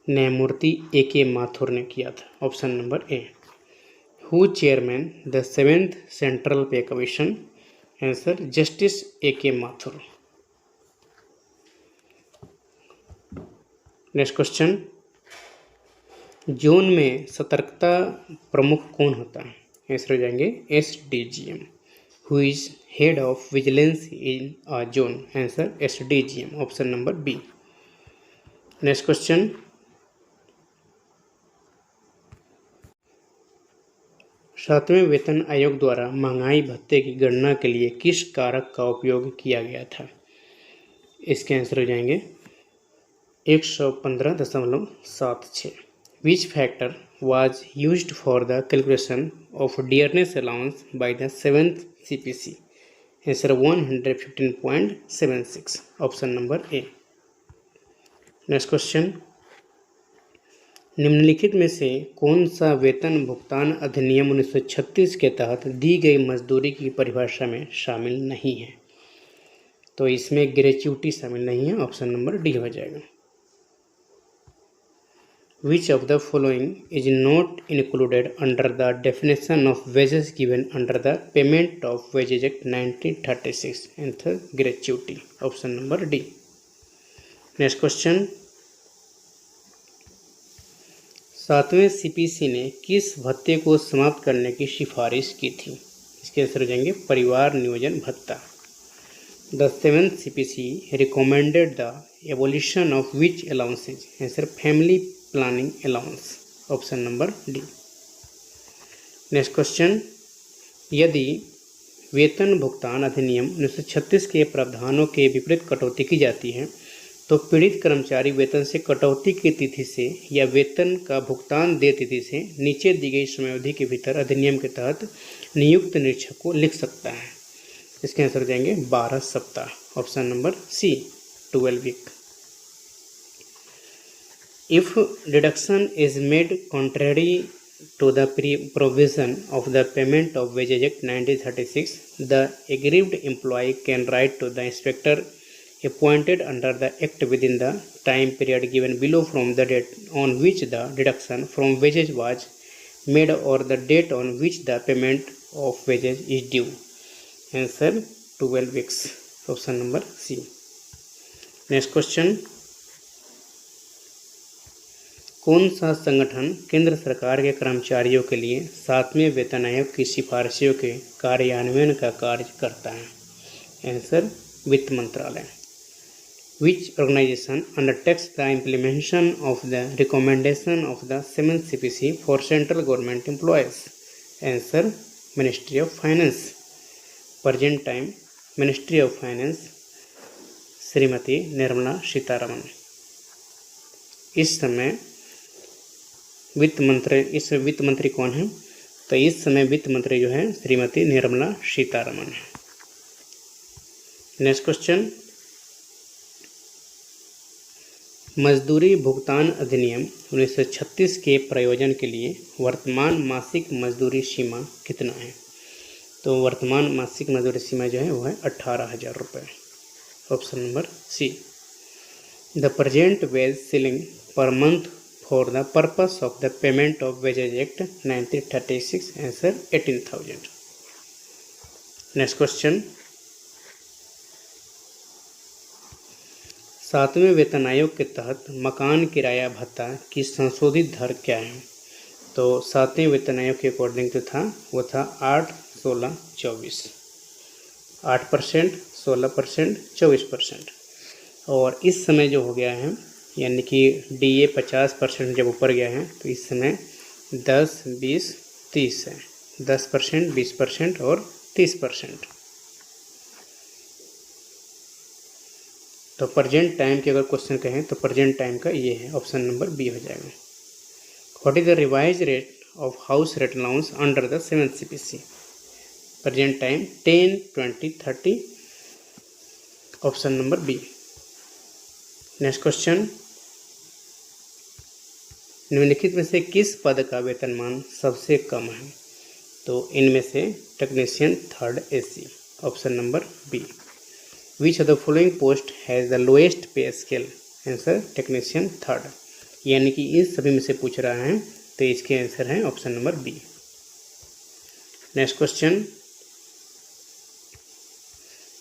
न्यायमूर्ति A.K. माथुर ने किया था। Option number A. Who chairman the 7th central pay commission? Answer justice A.K. Mathur. Next question, zone में सतर्कता प्रमुख कौन होता है? आंसर हो जाएंगे SDGM। Who is head of vigilance in a zone? Answer SDGM। Option number B. Next question, सातवें वेतन आयोग द्वारा महंगाई भत्ते की गणना के लिए किस कारक का उपयोग किया गया था? इसके आंसर हो जाएंगे 115.76। Which factor was used for the calculation of dearness allowance by the 7th CPC? Answer 115.76। Option number A. Next question, निम्नलिखित में से कौन सा वेतन भुगतान अधिनियम 1936 के तहत दी गई मजदूरी की परिभाषा में शामिल नहीं है? तो इसमें ग्रेच्युटी शामिल नहीं है, ऑप्शन नंबर डी हो जाएगा। Which of the following is not included under the definition of wages given under the Payment of Wages Act 1936? Answer gratuity. Option number D. Next question. 7वें CPC ने किस भत्ते को समाप्त करने की सिफारिश की थी? इसके आंसर हो जाएंगे परिवार नियोजन भत्ता। The 7th CPC recommended the abolition of which allowances? Answer family planning allowance, option number D. Next question. यदि वेतन भुगतान अधिनियम 1936 के प्रावधानों के विपरीत कटौती की जाती है तो पीड़ित कर्मचारी वेतन से कटौती की तिथि से या वेतन का भुगतान देय तिथि से नीचे दी गई समयावधि के भीतर अधिनियम के तहत नियुक्त निरीक्षक को लिख सकता है। इसके आंसर हो जाएंगे 12 सप्ताह, option number C 12 week. If deduction is made contrary to the provision of the Payment of Wages Act 1936, the aggrieved employee can write to the inspector appointed under the Act within the time period given below from the date on which the deduction from wages was made or the date on which the payment of wages is due. Answer 12 weeks, option number C. Next question. कौन सा संगठन केंद्र सरकार के कर्मचारियों के लिए 7वें वेतन आयोग की सिफारिशों के कार्यान्वयन का कार्य करता है? आंसर वित्त मंत्रालय। Which organization undertakes the implementation of the recommendation of the 7th CPC for central government employees? Answer Ministry of Finance। Present time Ministry of Finance Shrimati Nirmala Sitharaman. इस समय वित्त मंत्री कौन है? तो इस समय वित्त मंत्री जो है श्रीमती निर्मला सीतारमण है। Next question. मजदूरी भुगतान अधिनियम 1936 के प्रयोजन के लिए वर्तमान मासिक मजदूरी सीमा कितना है? तो वर्तमान मासिक मजदूरी सीमा जो है वो है 18,000 रुपये, option number C. The present wage ceiling per month for the purpose of the Payment of Wages Act 1936, answer 18,000। Next question। 7वें वेतन आयोग के तहत मकान किराया भत्ता की संशोधित दर क्या है? तो 7वें वेतन आयोग के अकॉर्डिंग जो था वो था 8, 16, 24, 8%, 16%, 24%। और इस समय जो हो गया है यानी कि DA 50% जब ऊपर गया है तो इस समय 10, 20, 30 है, 10%, 20% और 30%। तो प्रेजेंट टाइम की अगर क्वेश्चन कहें तो प्रेजेंट टाइम का ये है, ऑप्शन नंबर बी हो जाएगा। What is the revise rate of house rent allowance under the 7th CPC? Present time 10, 20, 30, option number B. Next question. निम्नलिखित में से किस पद का वेतनमान सबसे कम है? तो इनमें से technician 3rd AC, option number B. Which of the following post has the lowest pay scale? Answer technician 3rd। यानी कि इस सभी में से पूछ रहा है तो इसके आंसर है option number B. Next question.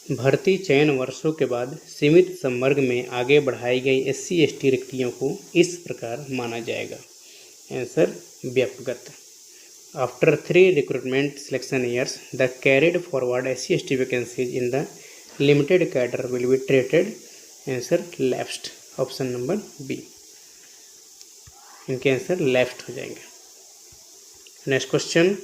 भर्ती चयन वर्षों के बाद सीमित संवर्ग में आगे बढ़ाई गई SC ST रिक्तियों को इस प्रकार माना जाएगा? आंसर व्यापकगत। After 3 recruitment selection years the carried forward SC ST vacancies in the limited cadre will be treated? Answer left, option number B. इनके आंसर लेफ्ट हो जाएंगे। Next question.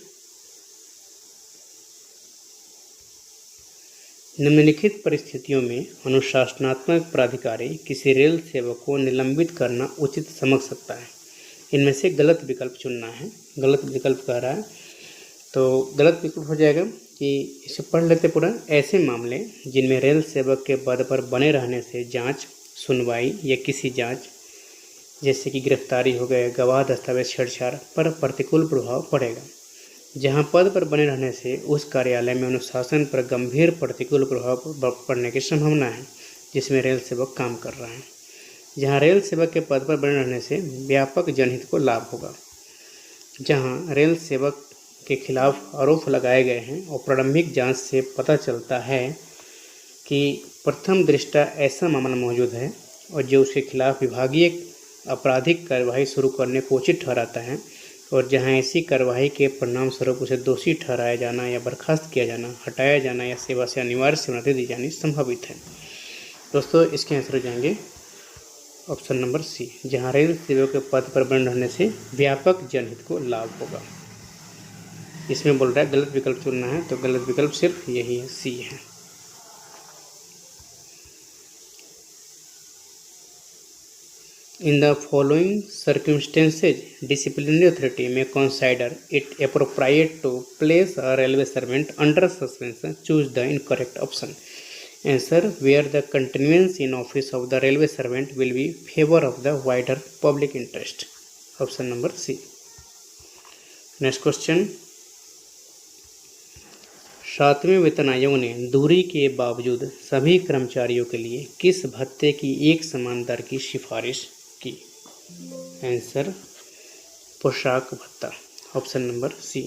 निम्नलिखित परिस्थितियों में अनुशासनात्मक प्राधिकारी किसी रेल सेवक को निलंबित करना उचित समझ सकता है? इनमें से गलत विकल्प चुनना है। गलत विकल्प कह रहा है तो गलत विकल्प हो जाएगा कि इसे पढ़ लेते पूरा। ऐसे मामले जिनमें रेल सेवक के पद पर बने रहने से जांच, सुनवाई या किसी जांच जैसे कि गिरफ्तारी हो गए, गवाह दस्तावेज छेड़छाड़ पर प्रतिकूल प्रभाव पड़ेगा। जहां पद पर बने रहने से उस कार्यालय में अनुशासन पर गंभीर प्रतिकूल प्रभाव पड़ने की संभावना है जिसमें रेल सेवक काम कर रहा है। जहां रेल सेवक के पद पर बने रहने से व्यापक जनहित को लाभ होगा। जहां रेल सेवक के खिलाफ आरोप लगाए गए हैं और प्रारंभिक जांच से पता चलता है कि प्रथम दृष्टया ऐसा मामला मौजूद है और जो उसके खिलाफ विभागीय आपराधिक कार्यवाही शुरू करने को उचित ठहराता है, और जहां ऐसी कार्यवाही के परिणाम स्वरूप उसे दोषी ठहराया जाना या बर्खास्त किया जाना, हटाया जाना या सेवा से अनिवार्य सेवानिवृत्ति दी जानी संभावित है। दोस्तों, इसके आंसर हो जाएंगे ऑप्शन नंबर सी, जहां रेल सेवक के पद पर बने रहने से व्यापक जनहित को लाभ होगा। इसमें बोल रहा है गलत विकल्प चुनना है, तो गलत विकल्प सिर्फ यही है, सी है। In the following circumstances, disciplinary authority may consider it appropriate to place a railway servant under suspension. Choose the incorrect option. Answer: where the continuance in office of the railway servant will be favor of the wider public interest. Option number C. Next question. 7वें वेतन आयोग ने दूरी के बावजूद सभी कर्मचारियों के लिए किस भत्ते की एक समान दर की सिफारिश की? आंसर: पोशाक भत्ता। Option number C.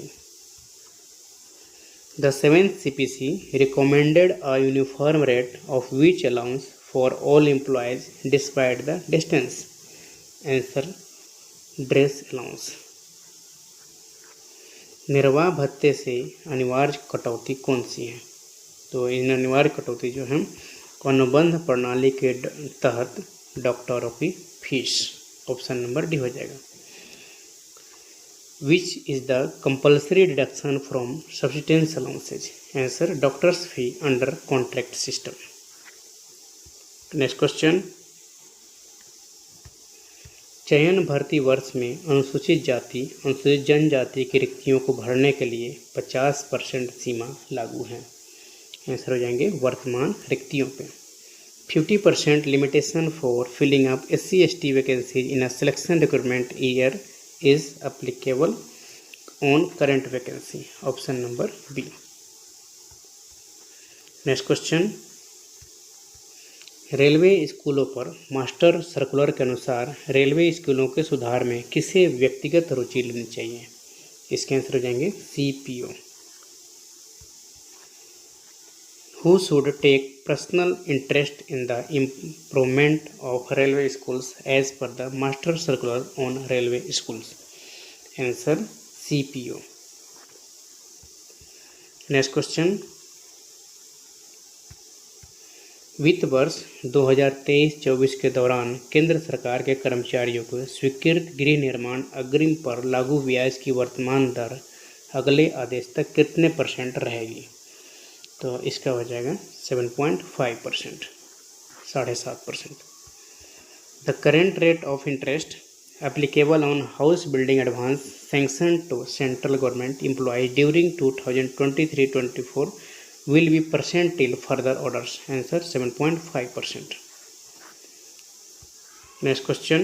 The 7th CPC recommended a uniform rate of wage allowance for all employees despite the distance. Answer: dress allowance. निर्वाह भत्ते से अनिवार्य कटौती कौन सी है? तो इन अनिवार्य कटौती जो है अनुबंध प्रणाली के तहत डॉक्टरों की फीस। ऑप्शन नंबर डी हो जाएगा। Which is the compulsory deduction from subsistence allowances? Answer: doctors fee under contract system. Next question. चयन भर्ती वर्ष में अनुसूचित जाति अनुसूचित जनजाति की रिक्तियों को भरने के लिए 50% सीमा लागू है। आंसर हो जाएंगे वर्तमान रिक्तियों पे। 50% limitation for filling up SC/ST vacancies in a selection recruitment year is applicable on current vacancy. Option number B. Next question. Railway स्कूलों पर मास्टर सर्कुलर के अनुसार रेलवे स्कूलों के सुधार में किसे व्यक्तिगत रुचि लेनी चाहिए? इसके आंसर हो जाएंगे CPO. Who should take personal interest in the improvement of railway schools as per the master circular on railway schools? Answer: CPO. Next question. वित्त वर्ष 2023-24 के दौरान केंद्र सरकार के कर्मचारियों को स्वीकृत गृह निर्माण अग्रिम पर लागू ब्याज की वर्तमान दर अगले आदेश तक कितने % रहेगी? तो इसका हो जाएगा 7.5%, 7.5%। The current rate of interest applicable on house building advance sanction to central government employees during 2023-24 will be % till further orders. Answer: 7.5%. Next question.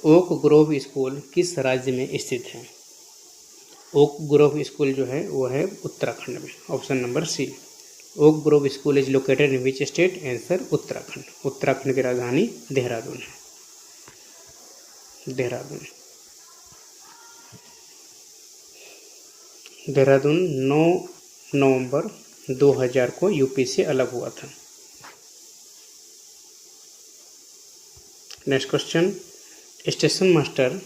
Oak Grove School किस राज्य में स्थित है? ओक ग्रोव स्कूल जो है वो है उत्तराखंड में। Option number C. Oak Grove School is located in which state? Answer: Uttarakhand. Uttarakhand की राजधानी देहरादून है। देहरादून 9 नवंबर 2000 को यूपी से अलग हुआ था। Next question. स्टेशन मास्टर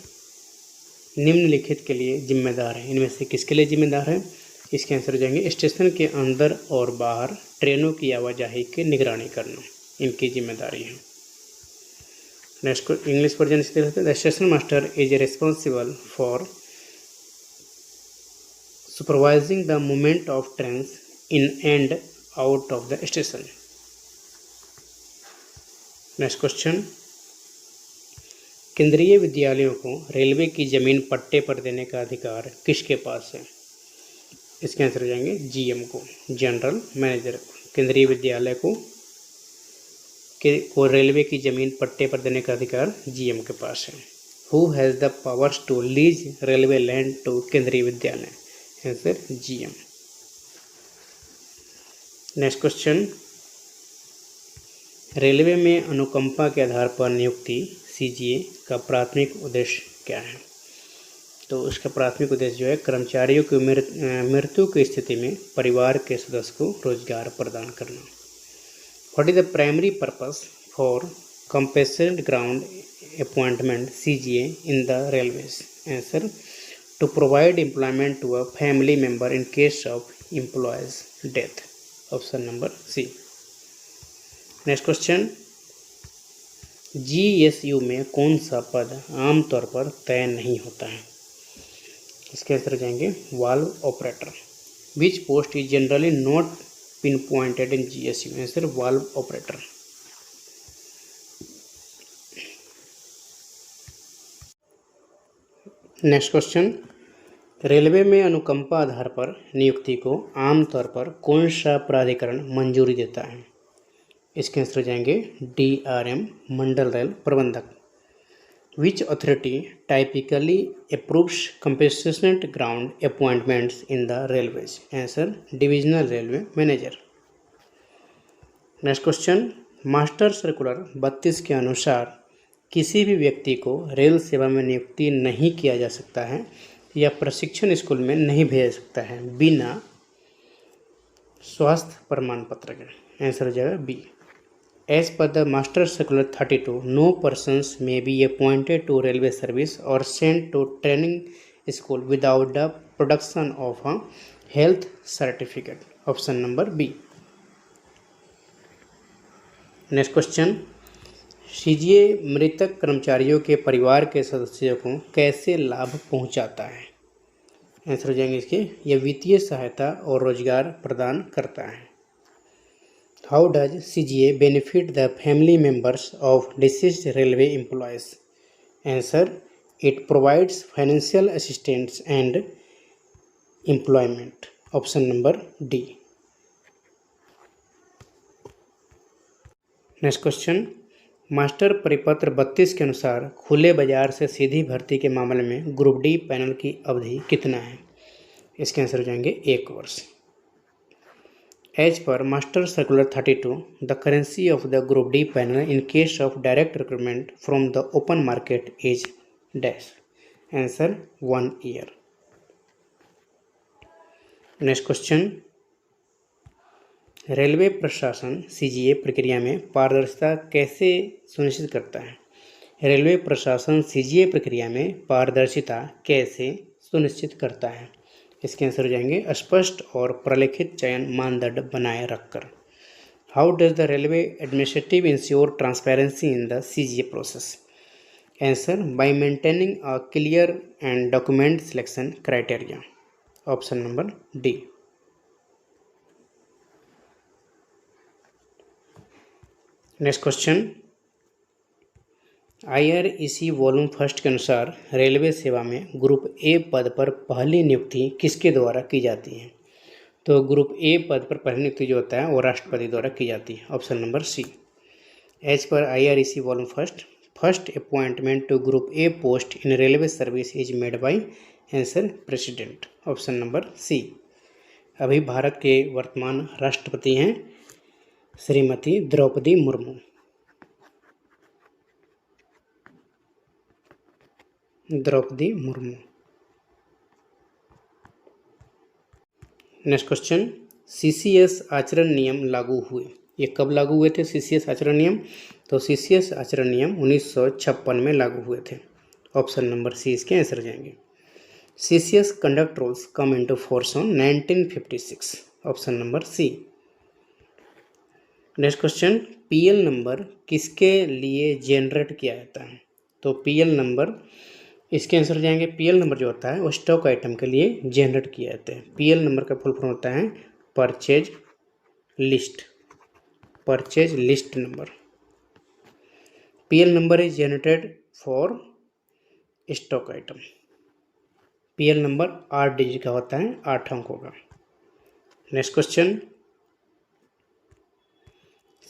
निम्नलिखित के लिए जिम्मेदार है, इनमें से किसके लिए जिम्मेदार है? इसके आंसर हो जाएंगे स्टेशन के अंदर और बाहर ट्रेनों की आवाजाही की निगरानी करना इनकी जिम्मेदारी है। नेक्स्ट इंग्लिश वर्जन इस तरह से, the station master is responsible for supervising the movement of trains in and out of the station. Next question. केंद्रीय विद्यालयों को रेलवे की जमीन पट्टे पर देने का अधिकार किसके पास है? इसके आंसर हो जाएंगे GM को, जनरल मैनेजर को। केंद्रीय विद्यालय को रेलवे की जमीन पट्टे पर देने का अधिकार GM के पास है। Who has the powers to lease railway land to Kendriya Vidyalaya? Answer GM. Next question, railway में अनुकंपा के आधार पर नियुक्ति सीजीए का प्राथमिक उद्देश्य क्या है? तो इसका प्राथमिक उद्देश्य जो है कर्मचारियों की मृत्यु की स्थिति में परिवार के सदस्य को रोजगार प्रदान करना। What is the primary purpose for compassionate ground appointment CGA in the railways? Answer, to provide employment to a family member in case of employee's death. Option number C. Next question, GSU में कौन सा पद आमतौर पर तय नहीं होता है? इसके आंसर जाएंगे valve operator. Which post is generally not pin pointed in GSU? Answer valve operator. Next question, railway में अनुकंपा आधार पर नियुक्ति को आमतौर पर कौन सा प्राधिकरण मंजूरी देता है? इसके आंसर जाएंगे डीआरएम, मंडल रेल प्रबंधक। Which authority typically approves compassionate ground appointments in the railways? Answer, divisional railway manager. Next question, master circular 32 के अनुसार किसी भी व्यक्ति को रेल सेवा में नियुक्ति नहीं किया जा सकता है या प्रशिक्षण स्कूल में नहीं भेजा सकता है बिना स्वास्थ्य प्रमाण पत्र के। आंसर हो जाएगा B. As per the Master Circular 32, no persons may be appointed to railway service or sent to training school without the production of a health certificate. Option number B. Next question, CGA मृतक कर्मचारियों के परिवार के सदस्यों को कैसे लाभ पहुंचाता है? आंसर हो जाएंगे इसके, यह वित्तीय सहायता और रोजगार प्रदान करता है। How does CGA benefit the family members of deceased railway employees? Answer, it provides financial assistance and employment. Option number D. Next question, master परिपत्र 32 के अनुसार खुले बाजार से सीधी भर्ती के मामले में ग्रुप डी पैनल की अवधि कितना है? इसके आंसर हो जाएंगे 1 वर्ष। As per Master Circular 32, the currency of the Group D panel in case of direct recruitment from the open market is dash. Answer, 1 year. Next question, railway प्रशासन CGA प्रक्रिया में पारदर्शिता कैसे सुनिश्चित करता है? रेलवे प्रशासन सीजीए प्रक्रिया में पारदर्शिता कैसे सुनिश्चित करता है? इसके आंसर हो जाएंगे स्पष्ट और प्रलेखित चयन मानदंड बनाए रखकर। How does the railway administrative ensure transparency in the CGA process? Answer, bye maintaining a clear and document selection criteria. Option number D. Next question, IREC volume first के अनुसार रेलवे सेवा में ग्रुप ए पद पर पहली नियुक्ति किसके द्वारा की जाती है? तो ग्रुप ए पद पर पहली नियुक्ति जो होता है वो राष्ट्रपति द्वारा की जाती है। Option number C. As per IREC volume first appointment to group A post in railway service is made by? Answer, president. Option number C. अभी भारत के वर्तमान राष्ट्रपति हैं Shrimati Droupadi Murmu. Next question, CCS आचरण नियम लागू हुए, ये कब लागू हुए थे सीसीएस आचरण नियम? तो सीसीएस आचरण नियम 1956 में लागू हुए थे। ऑप्शन नंबर सी इसके आंसर जाएंगे। CCS conduct rules come into force on 1956। Option number C. Next question, PL number किसके लिए जनरेट किया जाता है? तो पीएल नंबर, इसके आंसर जाएंगे पीएल नंबर जो होता है वो स्टॉक आइटम के लिए जनरेट किए जाते हैं। पीएल नंबर का फुल फॉर्म होता है purchase list number. PL number is generated for stock item. PL number 8 digit का होता है, 8 अंकों का। नेक्स्ट क्वेश्चन,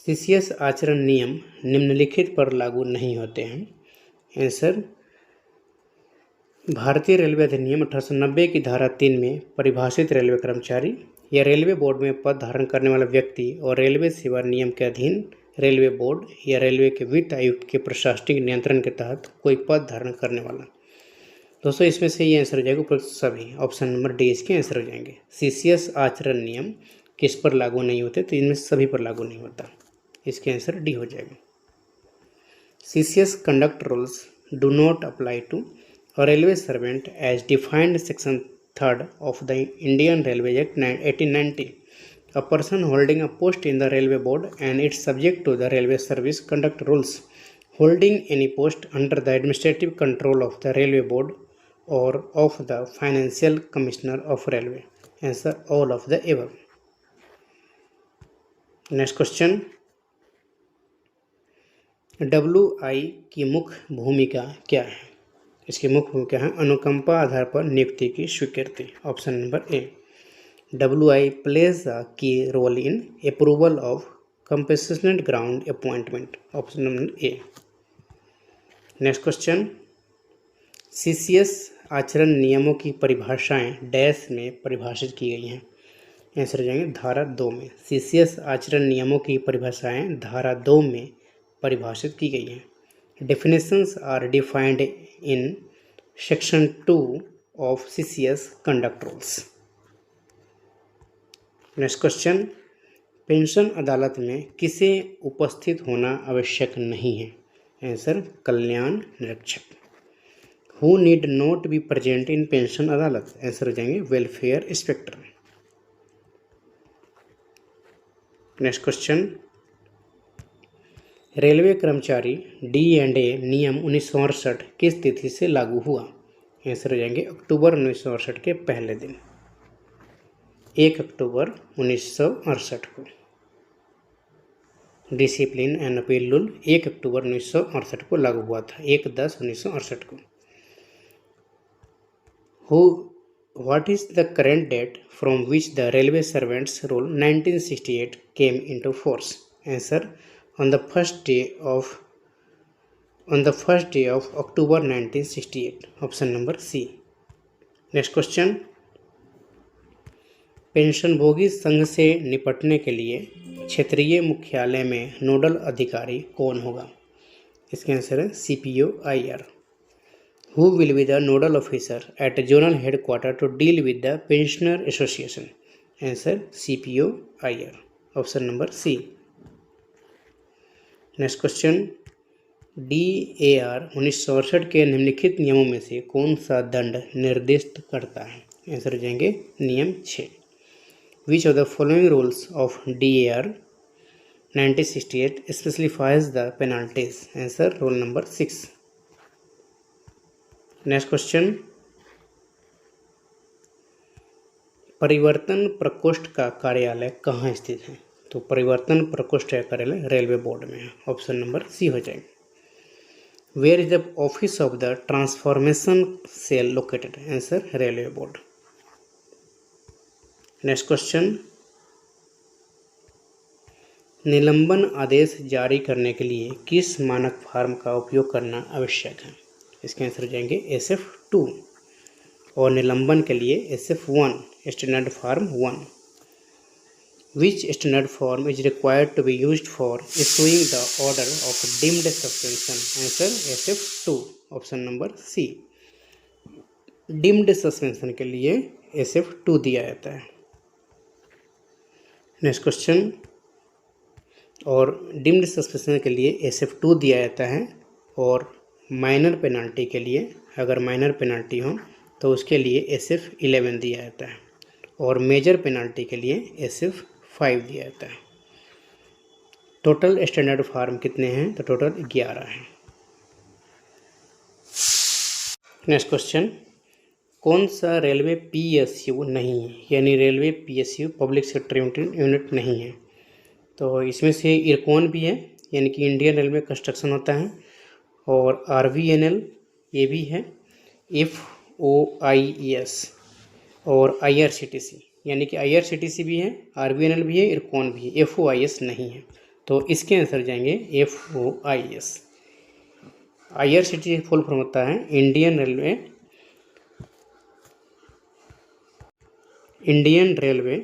सीसीएस आचरण नियम निम्नलिखित पर लागू नहीं होते हैं। आंसर, भारतीय रेलवे अधिनियम 1890 की धारा 3 में परिभाषित रेलवे कर्मचारी या रेलवे बोर्ड में पद धारण करने वाला व्यक्ति और रेलवे सेवा नियम के अधीन रेलवे बोर्ड या रेलवे के वित्त आयुक्त के प्रशासनिक नियंत्रण के तहत कोई पद धारण करने वाला। दोस्तों इसमें से ये आंसर हो जाएगा उपरोक्त सभी, ऑप्शन नंबर डी इसके आंसर हो जाएंगे। सीसीएस आचरण नियम किस पर लागू नहीं होते, तो इनमें सभी पर लागू नहीं होता, इसके आंसर डी हो जाएगा। CCS conduct rules do not apply to a railway servant as defined section 3rd of the Indian Railway Act 1890. A person holding a post in the railway board and it's subject to the railway service conduct rules. Holding any post under the administrative control of the railway board or of the financial commissioner of railway. Answer all of the above. Next question. WI की मुख्य भूमिका क्या है? इसकी मुख्य भूमिका है अनुकंपा आधार पर नियुक्ति की स्वीकृति, option number A. WI plays the key role in approval of compassionate ground appointment, option number A. Next question. CCS आचरण नियमों की परिभाषाएं डैश में परिभाषित की गई हैं, आंसर हो जाएंगे धारा 2 में। सीसीएस आचरण नियमों की परिभाषाएं धारा 2 में परिभाषित की गई हैं। Definitions are defined in section 2 of CCS conduct rules. Next question. Pension अदालत में किसे उपस्थित होना आवश्यक नहीं है, आंसर कल्याण निरीक्षक। Who need not be present in pension अदालत, आंसर हो जाएंगे welfare inspector. Next question. Railway कर्मचारी D&A नियम 1968 किस तिथि से लागू हुआ, आंसर हो जाएंगे अक्टूबर 1968 के पहले दिन, 1 अक्टूबर 1968 को। डिसिप्लिन एंड अपील रूल 1 अक्टूबर 1968 को लागू हुआ था, 1/10/1968 को। What is the current date from which the railway servants rule 1968 came into force, answer on the first day of October 1968, option number C. Next question. पेंशनभोगी संघ से निपटने के लिए क्षेत्रीय मुख्यालय में नोडल अधिकारी कौन होगा, इसका आंसर है CPO IR. Who will be the nodal officer at zonal headquarter to deal with the pensioner association, answer CPO IR, option number C. Next question. DAR 1968 के निम्नलिखित नियमों में से कौन सा दंड निर्दिष्ट करता है, आंसर हो जाएंगे नियम 6। विच of the following rules of DAR 1968 specifies the penalties, answer rule number 6। Next question. परिवर्तन प्रकोष्ठ का कार्यालय कहाँ स्थित है, तो परिवर्तन प्रकोष्ठ का कार्यालय रेलवे बोर्ड में है, ऑप्शन नंबर सी हो जाएगा। Where is the office of the transformation cell located, answer railway board. Next question. निलंबन आदेश जारी करने के लिए किस मानक फॉर्म का उपयोग करना आवश्यक है, इसके आंसर हो जाएंगे SF2 और निलंबन के लिए SF1 standard form 1। Which standard form is required to be used for issuing the order of deemed suspension, answer SF2, option number C। Deemed suspension के लिए SF2 दिया जाता है। Next question. और डीम्ड सस्पेंशन के लिए SF2 दिया जाता है और माइनर पेनल्टी के लिए, अगर माइनर पेनल्टी हो तो उसके लिए SF11 दिया जाता है और मेजर पेनल्टी के लिए SF5 दिया जाता है। टोटल स्टैंडर्ड फॉर्म कितने हैं, तो टोटल 11 हैं। Next question. कौन सा रेलवे PSU नहीं है, यानी railway PSU public sector unit नहीं है, तो इसमें से इरकॉन भी है, यानी कि इंडियन रेलवे कंस्ट्रक्शन होता है, और RVNL ये भी है, FOIS और IRCTC, यानी कि IRCTC भी है, RVNL भी है, इरकॉन भी है, FOIS नहीं है, तो इसके आंसर जाएंगे FOIS। IRCTC फुल फॉर्म होता है Indian railway Indian railway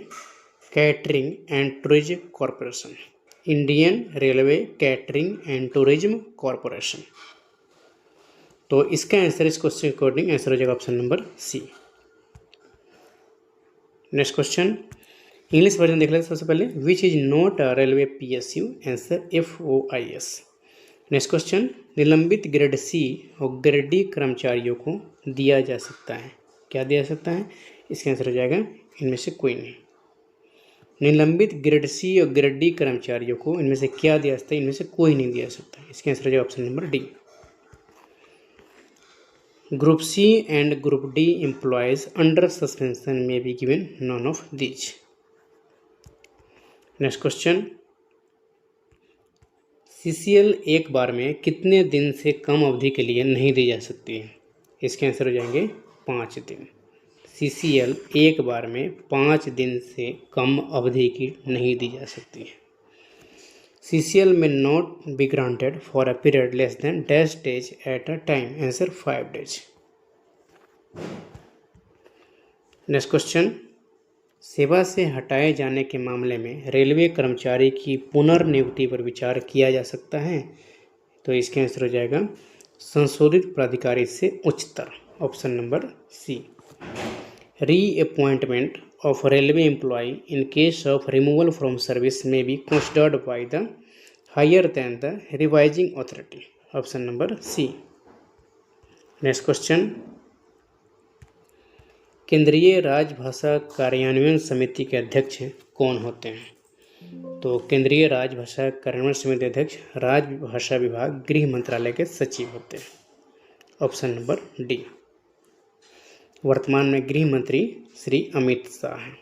catering and tourism corporation, Indian railway catering and tourism corporation. तो इसका आंसर इस क्वेश्चन के अकॉर्डिंग आंसर हो जाएगा option number C. Next question English version देख लेते हैं सबसे पहले। Which is not a railway PSU, answer FOIS। Next question निलंबित ग्रेड सी और ग्रेड डी कर्मचारियों को दिया जा सकता है, क्या दिया जा सकता है? इसका आंसर हो जाएगा इनमें से कोई नहीं। निलंबित ग्रेड सी और ग्रेड डी कर्मचारियों को इनमें से क्या दिया सकता है? इनमें से कोई नहीं दिया जा सकता। इसका आंसर हो जाएगा option number D. Group C and group D employees under suspension may be given none of these. Next question CCL एक बार में कितने दिन से कम अवधि के लिए नहीं दी जा सकती है? इसके आंसर हो जाएंगे 5 दिन। CCL एक बार में 5 दिन से कम अवधि की नहीं दी जा सकती है। CCL में not be granted for a period less than dash days at a time, answer 5 days. Next question सेवा से हटाए जाने के मामले में रेलवे कर्मचारी की पुनर्नियुक्ति पर विचार किया जा सकता है। तो इसका आंसर हो जाएगा संशोधित प्राधिकारी से उच्चतर, option number C. Reappointment of railway employee in case of removal from service may be considered by the higher than the revising authority, option number C. Next question केंद्रीय राजभाषा कार्यान्वयन समिति के अध्यक्ष कौन होते हैं? तो केंद्रीय राजभाषा कार्यान्वयन समिति अध्यक्ष राजभाषा विभाग गृह मंत्रालय के सचिव होते हैं, ऑप्शन नंबर डी। वर्तमान में गृह मंत्री श्री अमित शाह हैं।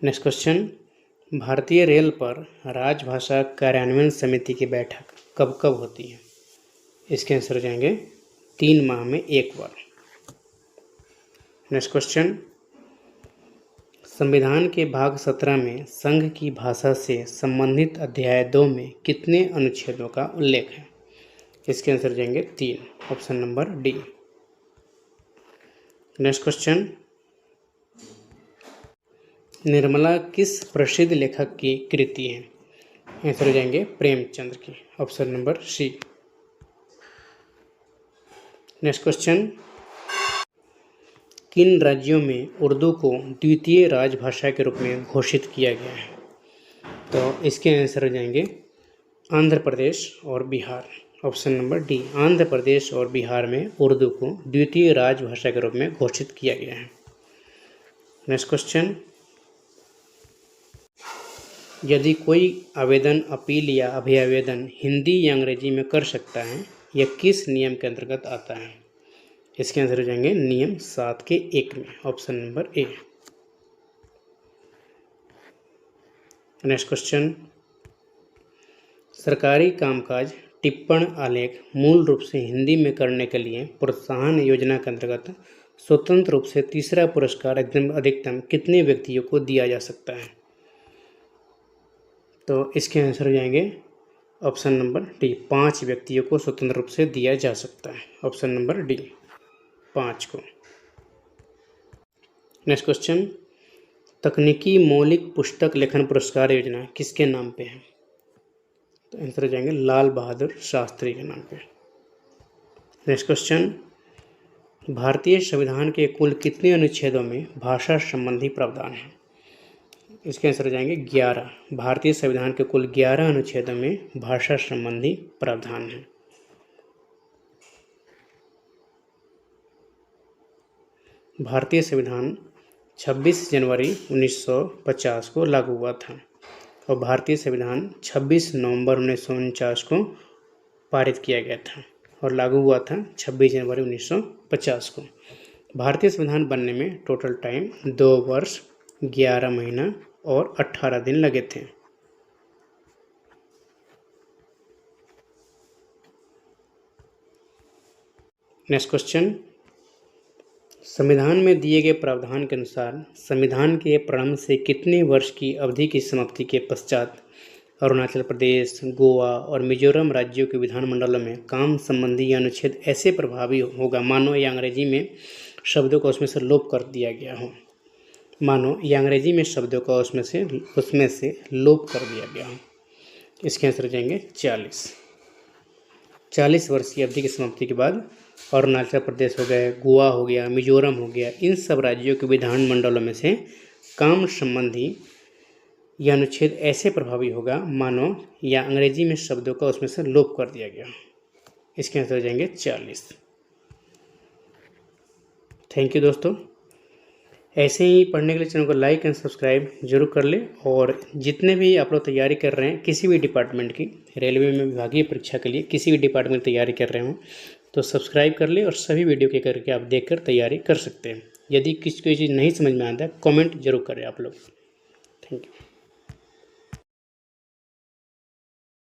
नेक्स्ट क्वेश्चन भारतीय रेल पर राजभाषा कार्यान्वयन समिति की बैठक कब कब होती है? इसके आंसर हो जाएंगे 3 माह में एक बार। नेक्स्ट क्वेश्चन संविधान के भाग 17 में संघ की भाषा से संबंधित अध्याय 2 में कितने अनुच्छेदों का उल्लेख है? इसके आंसर हो जाएंगे 3, option number D. Next question Nirmala किस प्रसिद्ध लेखक की कृति है? आंसर हो जाएंगे प्रेमचंद्र की, option number C. Next question किन राज्यों में उर्दू को द्वितीय राजभाषा के रूप में घोषित किया गया है? तो इसके आंसर हो जाएंगे आंध्र प्रदेश और Bihar, option number D. Andhra Pradesh और बिहार में उर्दू को द्वितीय राजभाषा के रूप में घोषित किया गया है। नेक्स्ट क्वेश्चन यदि कोई आवेदन, अपील या अभिआवेदन हिंदी या अंग्रेजी में कर सकता है, यह किस नियम के अंतर्गत आता है? इसके आंसर हो जाएंगे नियम 7 के 1 में, option number A. Next question सरकारी कामकाज टिप्पण आलेख मूल रूप से हिंदी में करने के लिए प्रोत्साहन योजना के अंतर्गत स्वतंत्र रूप से तीसरा पुरस्कार अधिकतम कितने व्यक्तियों को दिया जा सकता है? तो इसके आंसर हो जाएंगे ऑप्शन नंबर डी, 5 व्यक्तियों को स्वतंत्र रूप से दिया जा सकता है, ऑप्शन नंबर डी, 5 को। नेक्स्ट क्वेश्चन तकनीकी मौलिक पुस्तक लेखन पुरस्कार योजना किसके नाम पे है? तो आंसर हो जाएंगे लाल बहादुर शास्त्री के नाम पे। नेक्स्ट क्वेश्चन भारतीय संविधान के कुल कितने अनुच्छेदों में भाषा संबंधी प्रावधान है? इसके आंसर हो जाएंगे 11। भारतीय संविधान के कुल 11 अनुच्छेदों में भाषा संबंधी प्रावधान है। भारतीय संविधान 26 जनवरी 1950 को लागू हुआ था और भारतीय संविधान 26 नवंबर 1949 को पारित किया गया था और लागू हुआ था 26 जनवरी 1950 को। भारतीय संविधान बनने में टोटल टाइम 2 वर्ष 11 महीना और 18 दिन लगे थे। नेक्स्ट क्वेश्चन संविधान में दिए गए प्रावधान के अनुसार संविधान के प्रारंभ से कितने वर्ष की अवधि की समाप्ति के पश्चात अरुणाचल प्रदेश, गोवा और मिजोरम राज्यों के विधानमंडलों में काम संबंधी यह अनुच्छेद ऐसे प्रभावी होगा मानो या अंग्रेजी में शब्दों को उसमें से लोप कर दिया गया हो। मानो या अंग्रेजी में शब्दों का उसमें से लोप कर दिया गया हो। इसके आंसर हो जाएंगे 40 वर्ष की अवधि की समाप्ति के बाद अरुणाचल प्रदेश हो गए, गोवा हो गया, मिजोरम हो गया, इन सब राज्यों के विधानमंडलों में से काम संबंधी यह अनुच्छेद ऐसे प्रभावी होगा मानो या अंग्रेजी में शब्दों का उसमें से लोप कर दिया गया। इसके आंसर हो जाएंगे 40। थैंक यू दोस्तों। ऐसे ही पढ़ने के लिए चैनल को लाइक एंड सब्सक्राइब जरूर कर ले। और जितने भी आप लोग तैयारी कर रहे हैं किसी भी डिपार्टमेंट की, रेलवे में विभागीय परीक्षा के लिए किसी भी डिपार्टमेंट की तैयारी कर रहे हो तो सब्सक्राइब कर ले और सभी वीडियो के करके आप देखकर तैयारी कर सकते हैं। यदि किसी कोई चीज़ नहीं समझ में आता है कमेंट जरूर करें आप लोग। Thank you.